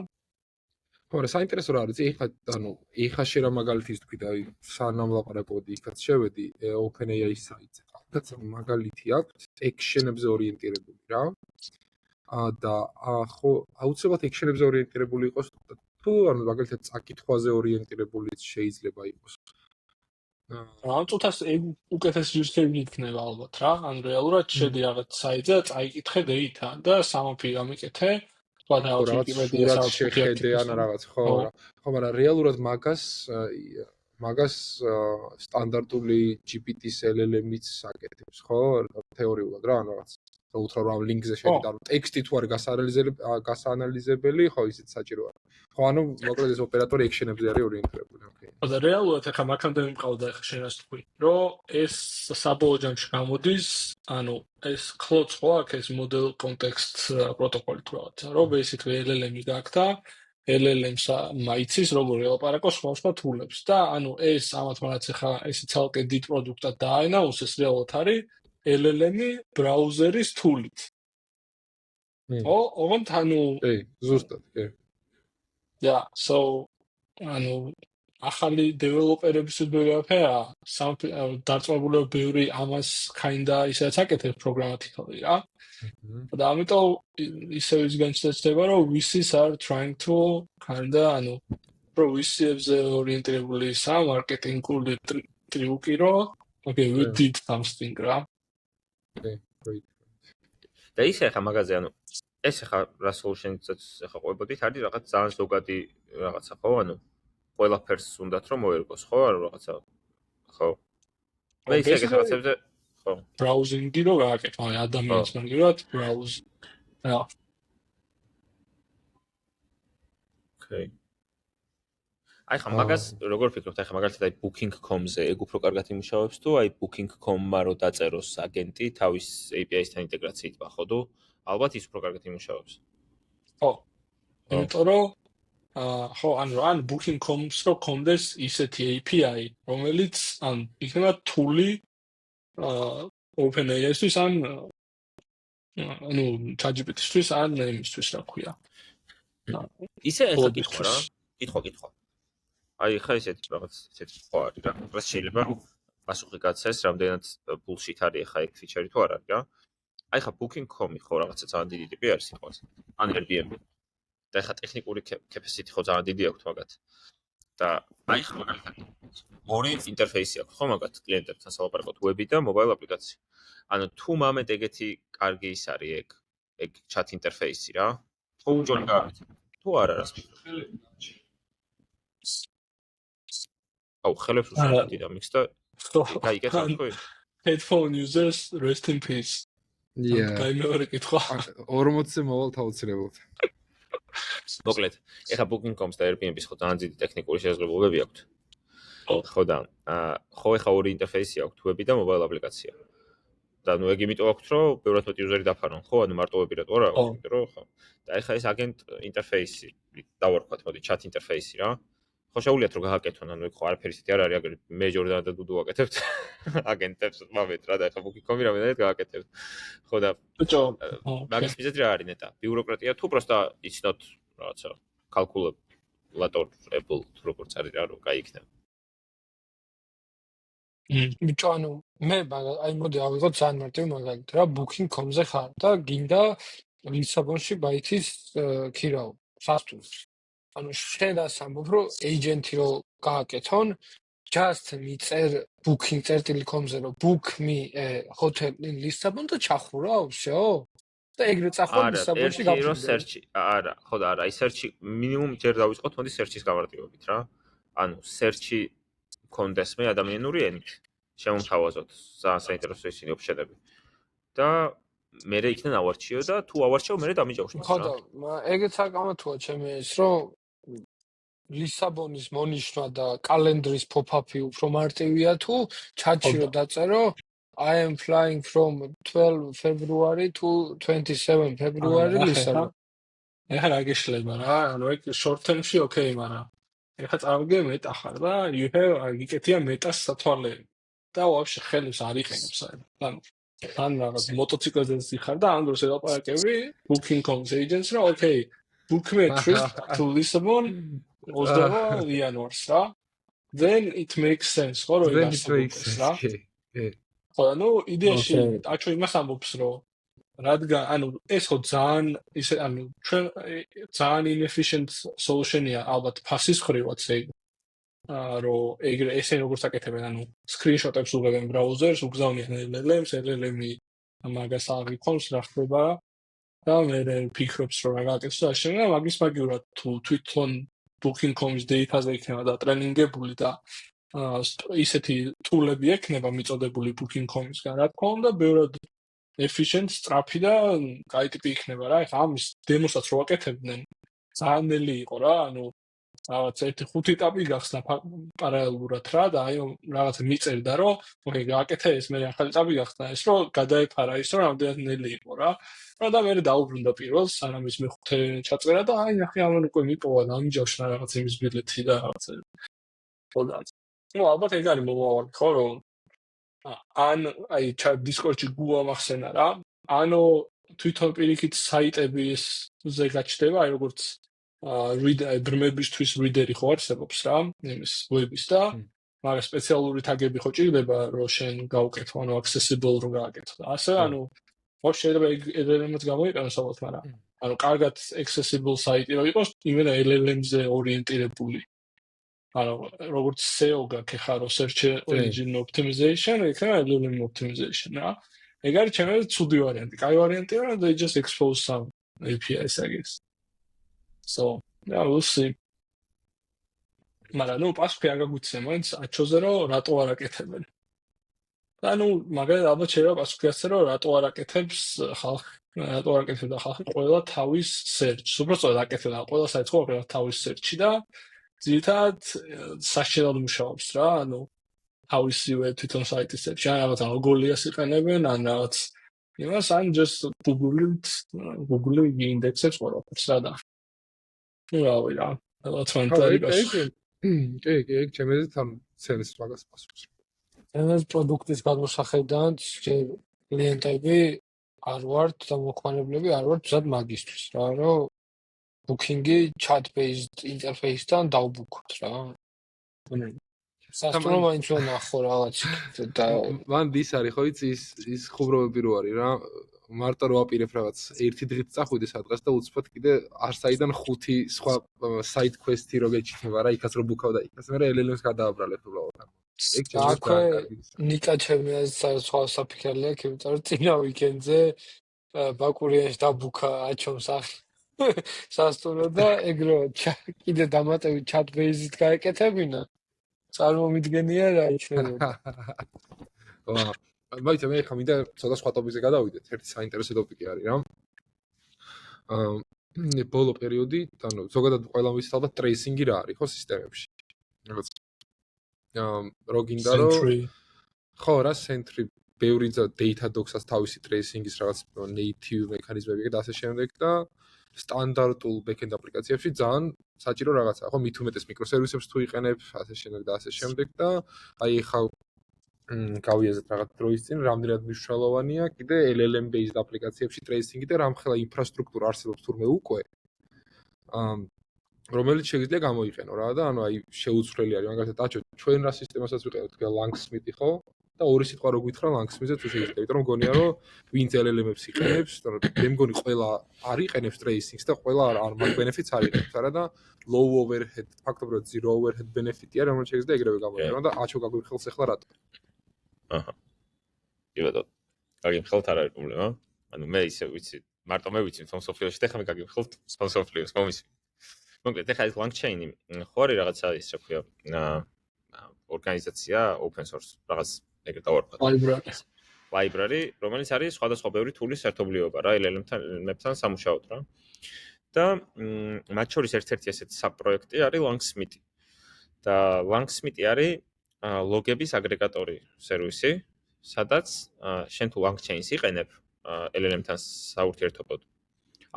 ხო რა საინტერესო რა არის ეხლა ანუ ეხლა შე რა მაგალითის თქვი და სანამ ლაპარაკობდი იქაც შევედი OpenAI საიტზე რაც მაგალითი აქვს action-ებზე ორიენტირებული რა და ხო აუცილებლად action-ებზე ორიენტირებული იყოს თუ ანუ მაგალითად წაკითხვაზე ორიენტირებულიც შეიძლება იყოს ამ წუთას უკეთეს use case იქნება ალბათ რა ან რეალურად შედი რაღაც საიტზე წაიკითხე data და სამოფი გამიკეთე სხვა რაღაც შეხედე ან რაღაც ხო მაგრამ რეალურად მაგას მაგას სტანდარტული GPT-s LLM-იც აკეთებს, ხო? თეორიულად რა, ანუ რაღაც უთხრა რომ ლინკზე შედით, ანუ ტექსტი თუ არის გასაანალიზებელი, ხო, ისიც საჭიროა. ხო, ანუ მოკლედ ეს ოპერატორი ექშენებზე არის ორიენტირებული, ოკეი. და რეალურად ახლა მაგამდე მიმყავდა ახლა შენ რას თქვი, რომ ეს საბოლოო ჯამში გამოდის, ანუ ეს cloud ხო აქვს ეს model context protocol თუ რაღაცა, რომ basically LLM-ი გააქვს LLM-ს მაიცის როგორ ელაპარაკოს სხვა თულებს და ანუ ეს ამათ რაც ახლა ესე ცალკე დიდ პროდუქტად დააენაუსეს რეალურად არის LLM-ი ბრაუზერის თულით. ო, ოღონდ ანუ კი, ზუსტად, კი. Yeah, so ანუ ახალი დეველოპერებისთვის ბევრი აფერა, დარწმუნებული ბევრი ამას kinda ისეც აკეთებს პროგრამატიკალი რა. და ამიტომ ისევ ის განსხვავდება, რომ VCs are trying to kinda ანუ pro VC-ებზე ორიენტირებული მარკეტინგული ტრიუკი რო, okay, we did something რა. Okay, great. და ისე ხა მაგაზე ანუ ეს ხა რა solution-საც ხა ყვებოდით არის რაღაც ძალიან ზოგადი რაღაცა ხო ანუ ყველაფერს უნდათ რომ მოერგოს ხო არა რაღაცა ხო მე ისე რაღაცებზე ხო browsing-ი რო გააკეთო აი ადამიანის მაგერად browse რა Okay. აი ხა მაგას როგორ ფიქრობთ აი ხა მაგალითად აი booking.com-ზე ეგ უფრო კარგად იმუშავებს თუ აი booking.com-მა რო დაწეროს აგენტი თავის API-სთან ინტეგრაციით ბახოდო ალბათ ის უფრო კარგად იმუშავებს. ხო. იმიტომ რომ ხო ან booking.com-ს რო კონდეს ისეთი API, რომელიც ან იქნება თული OpenAI-ისთვის ან ანუ ChatGPT-ისთვის ან იმისთვის რა ქვია. ისე ეხლა კითხვა რა. კითხვა. აი ხა ისეთ რაღაც ისეთი ხო არის რა. რაც შეიძლება პასუხი გაცეს, რამდენად bullshit არის ხა ეგ ფიჩერი თუ არ არის რა. აი ხა booking.com-ი ხო რაღაცა ძალიან დიდი ტიპი არის სიტყვაზე. ან Airbnb. და ხა ტექნიკური capacity ხო ძალიან დიდი აქვს მაგათ. და აი ხა მაგალითად ორი ინტერფეისი აქვს ხო მაგათ კლიენტებთან სალაპარაკოთ web-ი და mobile აპლიკაცია. ანუ თუ მომენტ ეგეთი კარგი ის არის ეგ chat ინტერფეისი რა. თუ ჯონი გააკეთე. თუ არა რას აუ ხელებს უშევდი და მიქს და გაიგეთ თქვი headphone users rest in peace. Yeah. აი მეორე კითხვა. 40-ზე მოვალთ აუცილებლად. მოკლედ, ეხა booking.com-ს და Airbnb-ს ხო ძალიან დიდი ტექნიკური შესაძლებლობები აქვთ. ხო და ხო ეხა ორი ინტერფეისი აქვთ, web-ი და mobile აპლიკაცია. და ნუ ეგ იმიტომ აქვთ, რომ ბევრად მეტი user-ი დაფარონ, ხო? ანუ მარტო web-ი რატო არა აქვს, იმიტომ რომ ხო. და ეხა ეს აგენტ ინტერფეისი, დავარქვათ, მოდი chat ინტერფეისი რა. ხო შეუულიათ რომ გააკეთონ, ანუ ეგ ხო არაფერი ისეთი არ არის, აგერ მე ჯორდან და დუდუ ვაკეთებთ აგენტებს მომეთ რა და ეხა booking.com-ი რამდენად გააკეთებთ. ხო და ბიჭო, მაგის მიზეზი რა არის ნეტა? ბიუროკრატია თუ პროსტა it's not რაღაცა calculable თუ როგორც არის რა რომ გაიქნება. ბიჭო, ანუ მე აი მოდი ავიღოთ ძალიან მარტივი მაგალითი რა, booking.com-ზე ხარ და გინდა ლისაბონში ბაითის ქირავ, სასტუმროს. ანუ შენ რას ამბობ, რომ agent-ი რო გააკეთონ, just მიწერ booking.com-ზე რომ book me a hotel in Lisbon და ჩახურავ, всё? და ეგრე წახვალ ლისაბონში გავშინდე. არა, ხო და არა, აი search-ი მინიმუმ ჯერ დავიწყოთ, მოდი search-ის გამარტივებით რა. ანუ search-ი კონდეს მე ადამიანური ენით. შემომთავაზოთ ძალიან საინტერესო ისინი ოფშენები. და მე იქნე ნავარჩიო და თუ ავარჩიო მე დამიჯავშნას რა. ხო და ეგეც საკამათოა ჩემი ეს რომ ლისაბონის მონიშნა და კალენდრის pop-up-ი უფრო მარტივია თუ ჩატში რომ დაწერო I am flying from 12 February to 27 February ლისაბონ. ეხლა რა გეშლება რა, ანუ ეგ short term-ში okay, მაგრამ ეხლა წავიგე მეტა ხარ და you have იკეთია მეტას სათვალეები. და ვაფშე ხელებს არ იყენებს აი. ან რაღაც მოტოციკლზე ხარ და ამ დროს ელაპარაკები booking.com-ს agents რა, okay, book me a trip to Lisbon 20 იანვარს რა. Then it makes sense, ხო რომ ეს რა. ხო, ანუ იდეაში აჩვენ იმას ამბობს, რომ რადგან ანუ ეს ხო ძალიან ისე ანუ ჩვენ ძალიან inefficient solution-ია ალბათ ფასის ხრივაც ეგ რომ ეგრე ესე როგორც აკეთებენ ანუ screenshot-ებს უღებენ browsers, უგზავნიან LLM-ს, LLM-ი მაგას აღიქონს რა ხდება და მე ფიქრობს რომ რა გააკეთოს დააშენა მაგის მაგივრად თუ თვითონ booking.com-ის data-ზე იქნება და ტრენინგებული და ისეთი ტულები ექნება მიწოდებული booking.com-ისგან, რა თქმა უნდა, ბევრად efficient, სწრაფი და კაი ტიპი იქნება რა. ეხლა ამის დემოსაც რო აკეთებდნენ, ძალიან ნელი იყო რა, ანუ რაღაც 1-5 ეტაპი გახსნა პარალელურად რა და აი რაღაც მიწერდა რომ ოკეი გააკეთე ეს მე ახალი ეტაპი გახსნა ეს რომ გადაეფარა ის რომ რამდენად ნელი იყო რა და მე დაუბრუნდა პირველს სანამ ის მეხუთე ჩაწერა და აი ნახე ამან უკვე მიპოვა დამიჯავშნა რაღაც იმის ბილეთი და რაღაცა ხოდა ნუ ალბათ ეგ არის მომავალი ხო რომ ან აი Discord-ში გუა მახსენა რა ანუ თვითონ პირიქით საიტებზე გაჩნდება აი როგორც brmebისთვის reader-ი ხო არსებობს რა, იმის web-ის და მაგრამ სპეციალური თაგები ხო ჭირდება რომ შენ გავუკეთო, ანუ accessible რომ გააკეთო. ასე ანუ ხო შეიძლება ეგ ელემენტს გამოიყენოს ალბათ, მაგრამ ანუ კარგად accessible საიტი რომ იყოს, იმენა LLM-ზე ორიენტირებული. ანუ როგორც SEO გაქვს ხა რო search engine optimization, იქნება LLM optimization რა. ეგ არის ჩემთვის ცუდი ვარიანტი. კაი ვარიანტია რომ they just expose some APIs I guess. So, yeah, we'll see. მაგრამ ნუ პასუხი არ გაგვიცე მაინც აჩოზე რომ რატო არ აკეთებენ. და ნუ მაგალითად ალბათ შეიძლება პასუხი ასე რომ რატო არ აკეთებს ხალხი, რატო არ აკეთებდა ხალხი ყველა თავის search-ს. უბრალოდ აკეთებდა ყველა საიტს ხო ყველა თავის search-ი და ძირითადად საშინელად მუშაობს რა, ანუ თავისივე თვითონ საიტის search-ი, ან რაღაც ალგორიტმს იყენებენ, ან რაღაც იმას, ან just Google ინდექსებს ყველაფერს რა და რავი რა, რაღაც ფანტაზია. კი, ჩემზე თან ცელის მაგას პასუხს. ეს პროდუქტის გადმოსახედიდან კლიენტები არ ვართ და მოხმარებლები არ ვართ ზად მაგისტრის რა, რომ booking-ი chat-based interface-თან დავბუქოთ რა. სასტუმრო მაინც რომ ნახო რაღაც და მან ის არის ხო იცი ის ხუბრობები რო არის რა მარტო რო აპირებ რაღაც ერთი დღით წახვიდე სადღაც და უცბად კიდე არსაიდან 5 სხვა side quest-ი რო გეჩქება რა იქაც რო ბუქავ და იქაც მე LLM-ს გადააბრალებ უბრალოდ ეგ ჩემს ნიკა ჩემს სხვა საფიქრებია იმიტომ რომ წინა ვიკენდზე ბაკურიანში დაბუქა აჩომს სასტუმრო და ეგ რო კიდე დამატებით chat-based გაეკეთებინა წარმომიდგენია რა იქნებოდა ვა მაიცა მე ხა მინდა ცოტა სხვა ტოპიკზე გადავიდეთ ერთი საინტერესო ტოპიკი არის რა ბოლო პერიოდი ანუ ზოგადად ყველა მის ალბათ ტრეისინგი რა არის ხო სისტემებში რაღაც რო გინდა რომ ხო რა სენტრი ბევრი Datadog-ს თავისი ტრეისინგის რაღაც native მექანიზმები და ასე შემდეგ და სტანდარტულ backend აპლიკაციებში ძალიან საჭირო რაღაცაა ხო მით უმეტეს მიკროსერვისებს თუ იყენებ ასე შემდეგ და ასე შემდეგ და აი ხა გავიაზრეთ რაღაც დროის წინ რამდენად მნიშვნელოვანია კიდე LLM based აპლიკაციებში ტრეისინგი და რამხელა ინფრასტრუქტურა არსებობს თურმე უკვე რომელიც შეიძლება გამოიყენო რა და ანუ აი შეუცვლელი არის მაგალითად აჩო ჩვენ რა სისტემასაც ვიყენებთ თქვა Langsmith-ი ხო და ორი სიტყვა რო გითხრა Langsmith-ზე თუ შეიძლება იმიტომ რომ მგონია რომ ვინც LLM-ებს იყენებს მე მგონი ყველა არ იყენებს ტრეისინგს და ყველა არ მაგ benefits არ იყენებს არა და low overhead ფაქტობრივად zero overhead benefit-ია რომელიც შეიძლება ეგრევე გამოიყენო და აჩო გაგვიხელს ახლა რატო აჰა. კი ბატონო. გაგიმხელთ არ არის პრობლემა. ანუ მე ისე ვიცი, მარტო მე ვიცი თვითონ სოფლიოში და ხა მე გაგიმხელთ თვითონ სოფლიოს მომისი. მოკლედ ეხლა ეს LangChain-ი ხო არის რაღაცა ის რა ქვია, ორგანიზაცია open source რაღაც ეგრე დავარქვათ. library, რომელიც არის სხვადასხვა ბევრი თულის ერთობლიობა რა, LLM-თან სამუშაოდ რა. და მათ შორის ერთ-ერთი ესეთი საპროექტი არის Langsmith. და Langsmith არის ლოგების აგრეგატორი სერვისი, სადაც შენ თუ LangChain-ს იყენებ LLM-თან საურთიერთობოდ,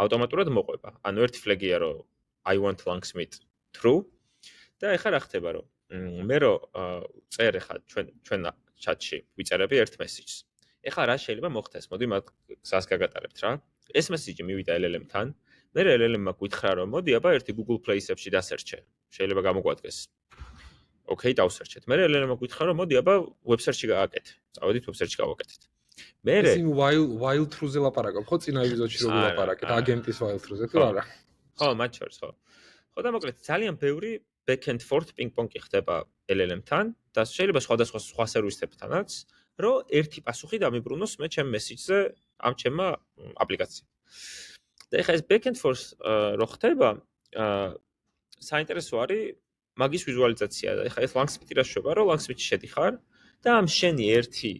ავტომატურად მოყვება. ანუ ერთი ფლეგია რომ I want Langsmith true და ეხლა რა ხდება რომ მე რო წერ ეხლა ჩვენ chat-ში ვიწერები ერთ message-ს. ეხლა რა შეიძლება მოხდეს? მოდი მათ გზას გაგატარებთ რა. ეს message-ი მივიდა LLM-თან, მე LLM-მა გითხრა რომ მოდი აბა ერთი Google Play-ებში დასერჩე. შეიძლება გამოგვადგეს. Okay, დავსერჩეთ. მე LLM-მა გითხრა რომ მოდი აბა web search-ი გააკეთე. წავედით web search-ი გავაკეთეთ. მე ეს იმ while true-ზე ლაპარაკობ, ხო წინა ეპიზოდში როგორ ლაპარაკეთ, აგენტის while true-ზე თუ არა? ხო, მათ შორის ხო. ხო და მოკლედ ძალიან ბევრი back and forth ping-pong-ი ხდება LLM-თან და შეიძლება სხვადასხვა სხვა სერვისებთანაც, რომ ერთი პასუხი დამიბრუნოს მე ჩემ message-ზე ამ ჩემმა აპლიკაციამ. და ეხლა ეს back and forth რო ხდება, საინტერესო არის მაგის ვიზუალიზაცია. ეხლა ეს langsmith-ი რა შვება, რომ langsmith-ში შედიხარ და ამ შენი ერთი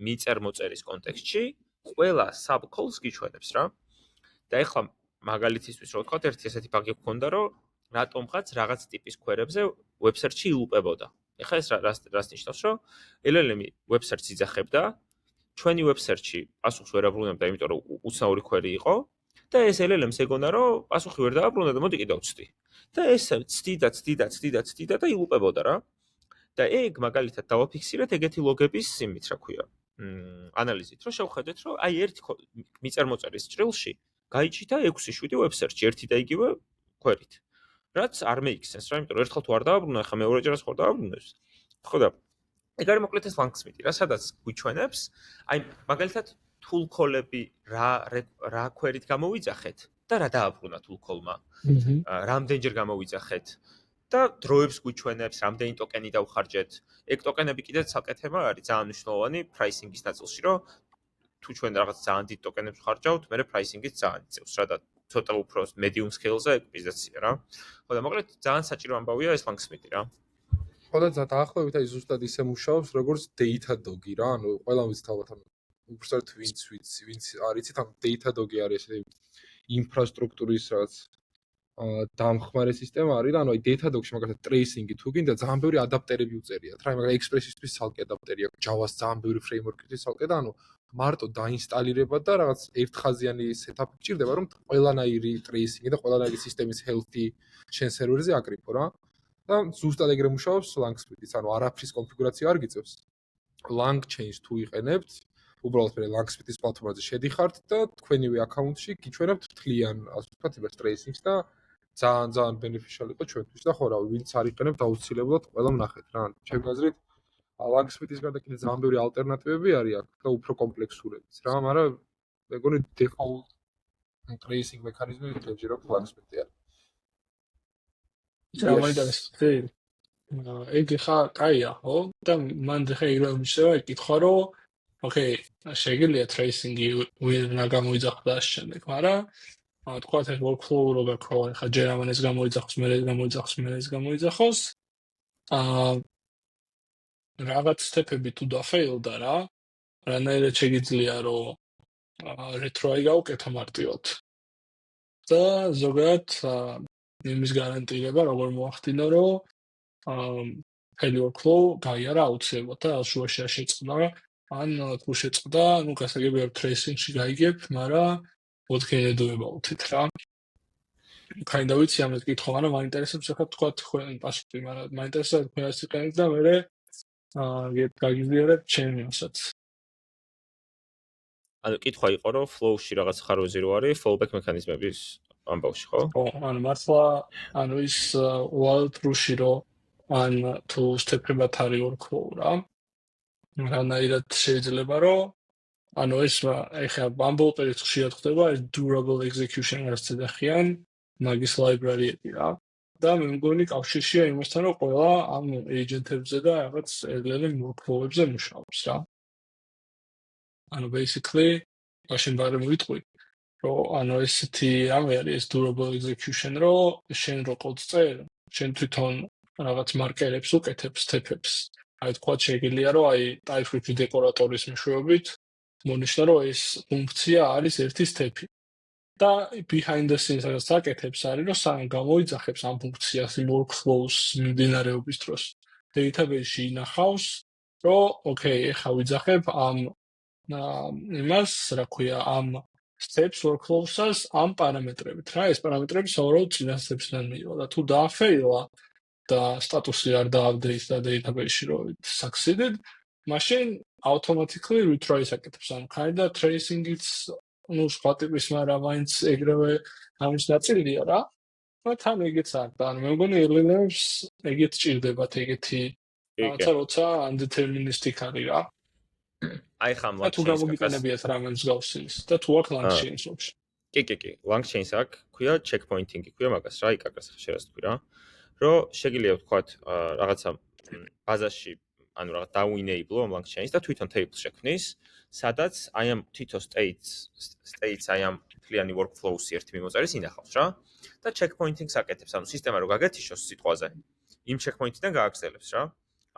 მიწერ-მოწერის კონტექსტში ყველა sub-calls გიჩვენებს რა. და ეხლა მაგალითისთვის რო ვთქვათ, ერთი ესეთი ბაგი გქონდა, რომ რატომღაც რაღაც ტიპის query-ებზე web search-ი ილუპებოდა. ეხლა ეს რას ნიშნავს, რომ LLM-ი web search-ს იძახებდა, ჩვენი web search-ი პასუხს ვერ აბრუნებდა, იმიტომ რომ უცნაური query იყო და ეს LLM-ს ეგონა, რომ პასუხი ვერ დააბრუნა და მოდი კიდევ ვცდი. და ეს ცდიდა და ილუპებოდა რა. და ეგ მაგალითად დავაფიქსირეთ ეგეთი ლოგების იმით, რა ქვია, ანალიზით, რომ შევხედეთ, რომ აი ერთ მიწერ-მოწერის ჭრილში გაიჭიდა 6-7 web search-ი ერთი და იგივე query-ით. რაც არ მეიქსენს რა, იმიტომ რომ ერთხელ თუ არ დააბრუნა, ახლა მეორეჯერაც ხარ დააბრუნებს. ხო და ეგ არის მოკლედ ეს langsmith-ი, რა სადაც გვიჩვენებს, აი მაგალითად tool call-ები რა query-ით გამოვიძახეთ და რა დააბრუნა tool call-მა. რამდენჯერ გამოვიძახეთ და დროებს გვიჩვენებს, რამდენი ტოკენი დავხარჯეთ. ეგ ტოკენები კიდევ ცალკე თემა არის, ძალიან მნიშვნელოვანი pricing-ის ნაწილში, რომ თუ ჩვენ რაღაც ძალიან დიდ ტოკენებს ხარჯავთ, მერე pricing-იც ძალიან იწევს რა და ცოტა უფრო medium scale-ზე ეგ პიზდაცია რა. ხო და მოკლედ ძალიან საჭირო ამბავია ეს langsmith-ი რა. ხო და დაახლოებით აი ზუსტად ისე მუშაობს, როგორც Datadog-ი რა, ანუ ყველა ვიცით ალბათ ანუ უბრალოდ ვინც არიცით, ანუ Datadog-ი არის ესე ინფრასტრუქტურის რაღაც დამხმარე სისტემა არის და ანუ აი Datadog-ში მაგალითად tracing-ი თუ გინდა ძალიან ბევრი ადაპტერები უწერიათ რა, მაგალითად Express-ისთვის ცალკე ადაპტერი აქვს, Java-ს ძალიან ბევრი framework-ისთვის ცალკე და ანუ მარტო დაინსტალირება და რაღაც ერთხაზიანი setup-ი გჭირდება, რომ ყველანაირი tracing-ი და ყველანაირი სისტემის health-ი შენ სერვერზე აკრიფო რა. და ზუსტად ეგრე მუშაობს langsmith-იც, ანუ არაფრის კონფიგურაცია არ გიწევს. LangChain-ს თუ იყენებთ, უბრალოდ მე langsmith-ის პლატფორმაზე შედიხართ და თქვენივე აკაუნტში გიჩვენებთ მთლიან, ასე ვთქვათ, იმას tracing-ს და ძალიან beneficial იყო ჩვენთვის და ხო რა, ვინც არ იყენებთ, აუცილებლად ყველა ვნახეთ რა. ჩემი აზრით, langsmith-ის გარდა კიდე ძალიან ბევრი ალტერნატივები არის აქ და უფრო კომპლექსურებიც რა, მაგრამ მეგონი default tracing მექანიზმი ჯერჯერობით langsmith-ი არის. ამაიდანსი ეგ ხა კაია ხო და მან ხა იგივე მიშევა ეკითხა რომ ოკეი შეგიძლია tracing-ი ვირნა გამოიძახდა შემდეგ მაგრამ თქვა ეს workflow რო გაქროა ხა ჯერ ამან ეს გამოიძახოს მე ეს გამოიძახოს რაღაც სტეპები თუ დაფეილდა რა რანაირად შეგიძლია რომ retro-ი გავუკეთო მარტივად და ზოგადად იმის გარანტირება როგორ მოახდინო რომ ხელი workflow გაიარა აუცილებლად და შუაში არ შეწყდა ან თუ შეწყდა ნუ გასაგებია tracing-ში გაიგებ მაგრამ what can I do about it რა kind of ვიცი ამას კითხო მაგრამ მაინტერესებს ახლა თქვა თქვენ პასუხი მაგრამ მაინტერესებს თქვენ ასე იყენებთ და მე გაგიზიარებ ჩემისაც ანუ კითხვა იყო რომ flow-ში რაღაც ხარვეზი რო არის fallback მექანიზმების ამბავში ხო? ხო, ანუ მართლა ანუ ის wild true-ში რო ან თუ სტეპებად არის workflow რა. რანაირად შეიძლება რომ ანუ ეს ეხლა Bumble-ს ხშირად ხდება ეს durable execution რაც ეძახიან მაგის library-ები რა. და მე მგონი კავშირშია იმასთან რომ ყველა ამ agent-ებზე და რაღაც LLM workflow-ებზე მუშაობს რა. ანუ basically მაშინ ბარემ ვიტყვი რომ ანუ ესეთი რამე არის ეს durable execution რომ შენ რო კოდს წერ შენ თვითონ რაღაც მარკერებს უკეთებს step-ებს აი თქვა შეიძლება რომ აი TypeScript დეკორატორის მეშვეობით მონიშნა რომ ეს ფუნქცია არის ერთი step-ი და behind the scenes რაღაც აკეთებს არის რომ სამ გამოიძახებს ამ ფუნქციას იმ workflows მიმდინარეობის დროს database-ში ინახავს რომ okay ეხა ვიძახებ ამ იმას რა ქვია ამ steps workflows-ას ამ პარამეტრებით რა ეს პარამეტრები საერთოდ წინა steps-დან მიიღო და თუ დააფეილა და სტატუსი არ დააპდეიტ და database-ში რო succeeded machine automatically retries აკეთებს ამ kind-of tracing-იც ну სხვა ტიპის მაგრამ მაინც ეგრევე ამის ნაწილია რა მაგრამ ეგეც არ და მე მგონი LLM-ს ეგეთ ჭირდებათ ეგეთი როცა undeterministic არის რა აი ხამ და თუ გამოგიტანებიათ რამე მსგავსის და თუ აქ LangChain-ს 혹시 კი LangChain-ს აქ ქვია checkpointing-ი ქვია მაგას რა იქ აკას შეიძლება თქვი რა რომ შეგიძლია ვთქვათ რაღაცა ბაზაში ანუ რაღაც დაუინეიბლო ამ LangChain-ს და თვითონ table შექმნის სადაც აი ამ თითო states აი ამ მთლიანი workflows-ი ერთი მიმოწერის ინახავს რა და checkpointing-ს აკეთებს ანუ სისტემა რო გაგეთიშოს სიტყვაზე იმ checkpoint-დან გააგრძელებს რა.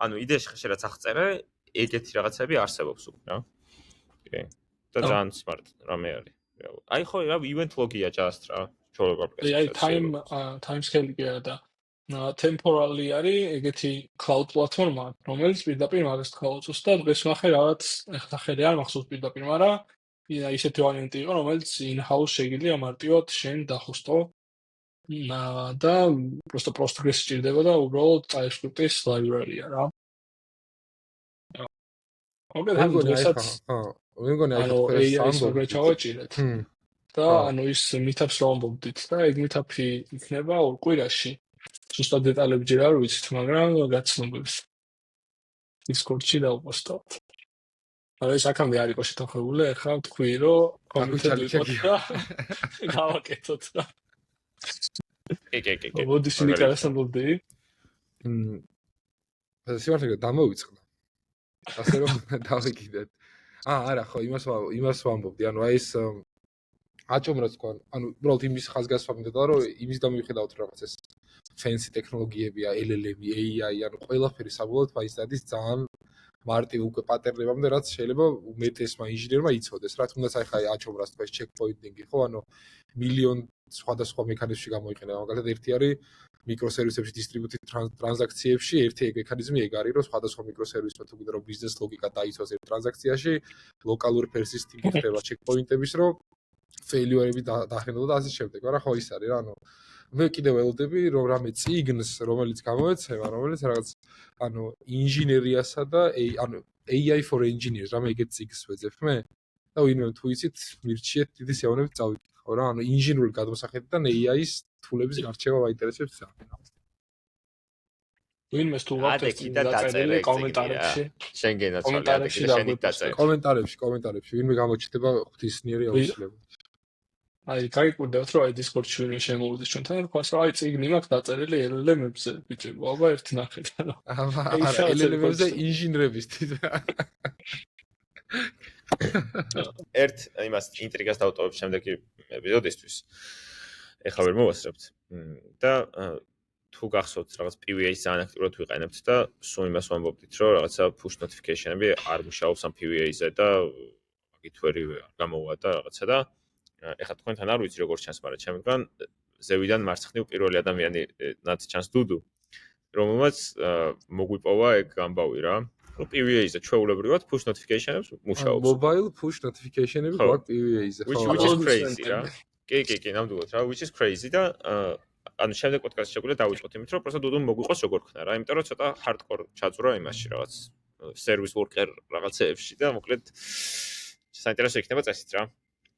ანუ იდეაში ხე რაც აღწერე, ეგეთი რაღაცები არსებობს უკვე რა. კი. და ძალიან smart რამე არის. აი ხო რა event log-ია just რა. ჩვეულებრივ time scale კი არა და temporally არის ეგეთი cloud platform-ა, რომელიც პირდაპირ მაგას გქაუწოს და დღეს ნახე რაღაც ეხლა ხელი არ მახსოვს პირდაპირ, მაგრამ ისეთი ვარიანტი იყო, რომელიც in-house შეიძლება მარტივად შენ დახოსტო და просто Postgres სჭირდება და უბრალოდ TypeScript-ის library-ა რა. მე მგონი აი ეს ჩავაჭირეთ. და ანუ ის meetups რომ ვამბობდით და ეგ meetup-ი იქნება ორ კვირაში. ზუსტად დეტალები ჯერ არ ვიცით, მაგრამ გაცნობებს. Discord-ში დავპოსტავთ. არა ეს აქამდე არ იყო შეთანხმებული, ახლა თქვი რომ კომიტეტი და გავაკეთოთ რა. კი. მოდი სინიკარასამბობდი. სიმართლე დამოვიწყდა. ასე რომ დავიკიდეთ. არა ხო, იმას ვამბობდი, ანუ აი ეს აჭომრაც თქვა, ანუ უბრალოდ იმის ხაზგასმა მინდოდა, რომ იმის დამივიხედავთ რაღაც ეს fancy ტექნოლოგიებია, LLM-ი, AI, ანუ ყველაფერი საბოლოოდ მაინც დადის ძალიან მარტივ უკვე პატერნებამდე, რაც შეიძლება უმეტესმა ინჟინერმა იცოდეს. რა თუნდაც აი ხა აჭომრაც თქვა ეს checkpointing-ი, ხო, ანუ მილიონ სხვადასხვა მექანიზმში გამოიყენება. მაგალითად ერთი არის მიკროსერვისებში distributed ტრანზაქციებში ერთი ეგ მექანიზმი ეგ არის, რომ სხვადასხვა მიკროსერვისმა თუ კიდე რომ ბიზნეს ლოგიკა დაიცვას ერთ ტრანზაქციაში, ლოკალური persisting-ი ხდება checkpoint-ების, რომ failure-ები დაახერხებოდა და ასე შემდეგ. მაგრამ ხო ის არის რა, ანუ მე კიდევ ველოდები რომ რამე წიგნს, რომელიც გამოეცემა, რომელიც რაღაც ანუ ინჟინერიასა და ანუ AI for engineers, რამე ეგეთ წიგნს ვეძებ მე. და ვინმე თუ იცით, მირჩიეთ დიდი სიამოვნებით წავიკითხო რა, ანუ ინჟინერული გადმოსახედიდან AI-ის თულების გარჩევა მაინტერესებს რა. ვინმე თუ ვაფეთქი დაწერილი კომენტარებში. შენგენაც ვარ შენით დაწერე. კომენტარებში ვინმე გამოჩნდება ღვთისმიერი აუცილებლად. აი, გაიკვირდეთ რომ აი Discord-ში ვინმე შემოვიდეს ჩვენთან, თქვას რომ აი წიგნი მაქვს დაწერილი LLM-ებზე, ბიჭებო, აბა ერთი ნახეთ რა. არა, LLM-ებზე ინჟინრებისთვის. ერთ იმას ინტრიგას დავტოვებ შემდეგი ეპიზოდისთვის. ეხლა ვერ მოვასწრებთ. და თუ გახსოვთ რაღაც PVA-ს ძალიან აქტიურად ვიყენებთ და სულ იმას ვამბობდით, რომ რაღაცა push notification-ები არ მუშაობს ამ PVA-ზე და მაგით ვერ გამოვა და რაღაცა და ეხლა თქვენთან არ ვიცი როგორ ჩანს, მაგრამ ჩემგან ზევიდან მარცხნივ პირველი ადამიანი ნაც ჩანს დუდუ, რომელმაც მოგვიპოვა ეგ ამბავი რა. რომ PVA-ზე ჩვეულებრივად push notification-ებს მუშაობს. Mobile push notification-ები გვაქვს PVA-ზე, ხო. Which is crazy რა. კი, ნამდვილად რა, which is crazy და ანუ შემდეგ პოდკასტში შეგვიძლია დავიწყოთ იმით, რომ პროსტა დუდუმ მოგვიყოს როგორ ხნა რა, იმიტომ რომ ცოტა hardcore ჩაძვრა იმაში რაღაც service worker რაღაცეებში და მოკლედ საინტერესო იქნება წესით რა.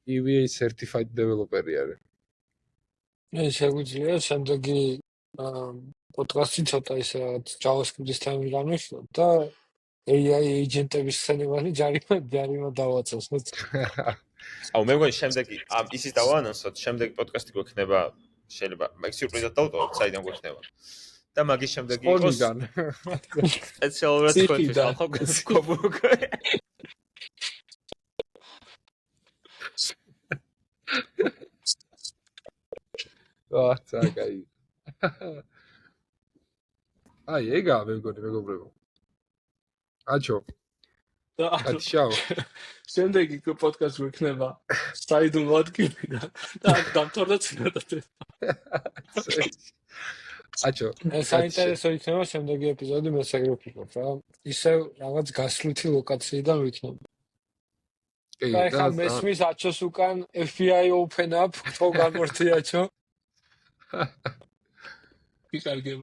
PVA certified developer-ი არის. შეგვიძლია შემდეგი პოდკასტი ცოტა ისე რაღაც JavaScript-ის თემები განვიხილოთ და AI agent-ების ხსენებანი ჯარიმა დავაწევს. აუ მე მგონი შემდეგი ისიც დავაანონსოთ, შემდეგი პოდკასტი გვექნება შეიძლება მაგ სიურპრიზად დავტოვოთ, საიდან გვექნება. და მაგის შემდეგი იყოს სპეციალურად თქვენთვის ახლა გასკობუკა. წაგაი. აი ეგა მე მგონი მეგობრებო. აჩო. აჩაო. შემდეგი პოდკასტი გვექნება საიდუმლო ადგილიდან და დამთავრდა წინადად. აჩო. საინტერესო იქნება შემდეგი ეპიზოდი მესაგროფიკოთ რა. ისევ რაღაც გასვლითი ლოკაციიდან ვიქნები. და ახლა მესმის აჩოს უკან FBI open up, ხო გამორთი აჩო. კი კარგია.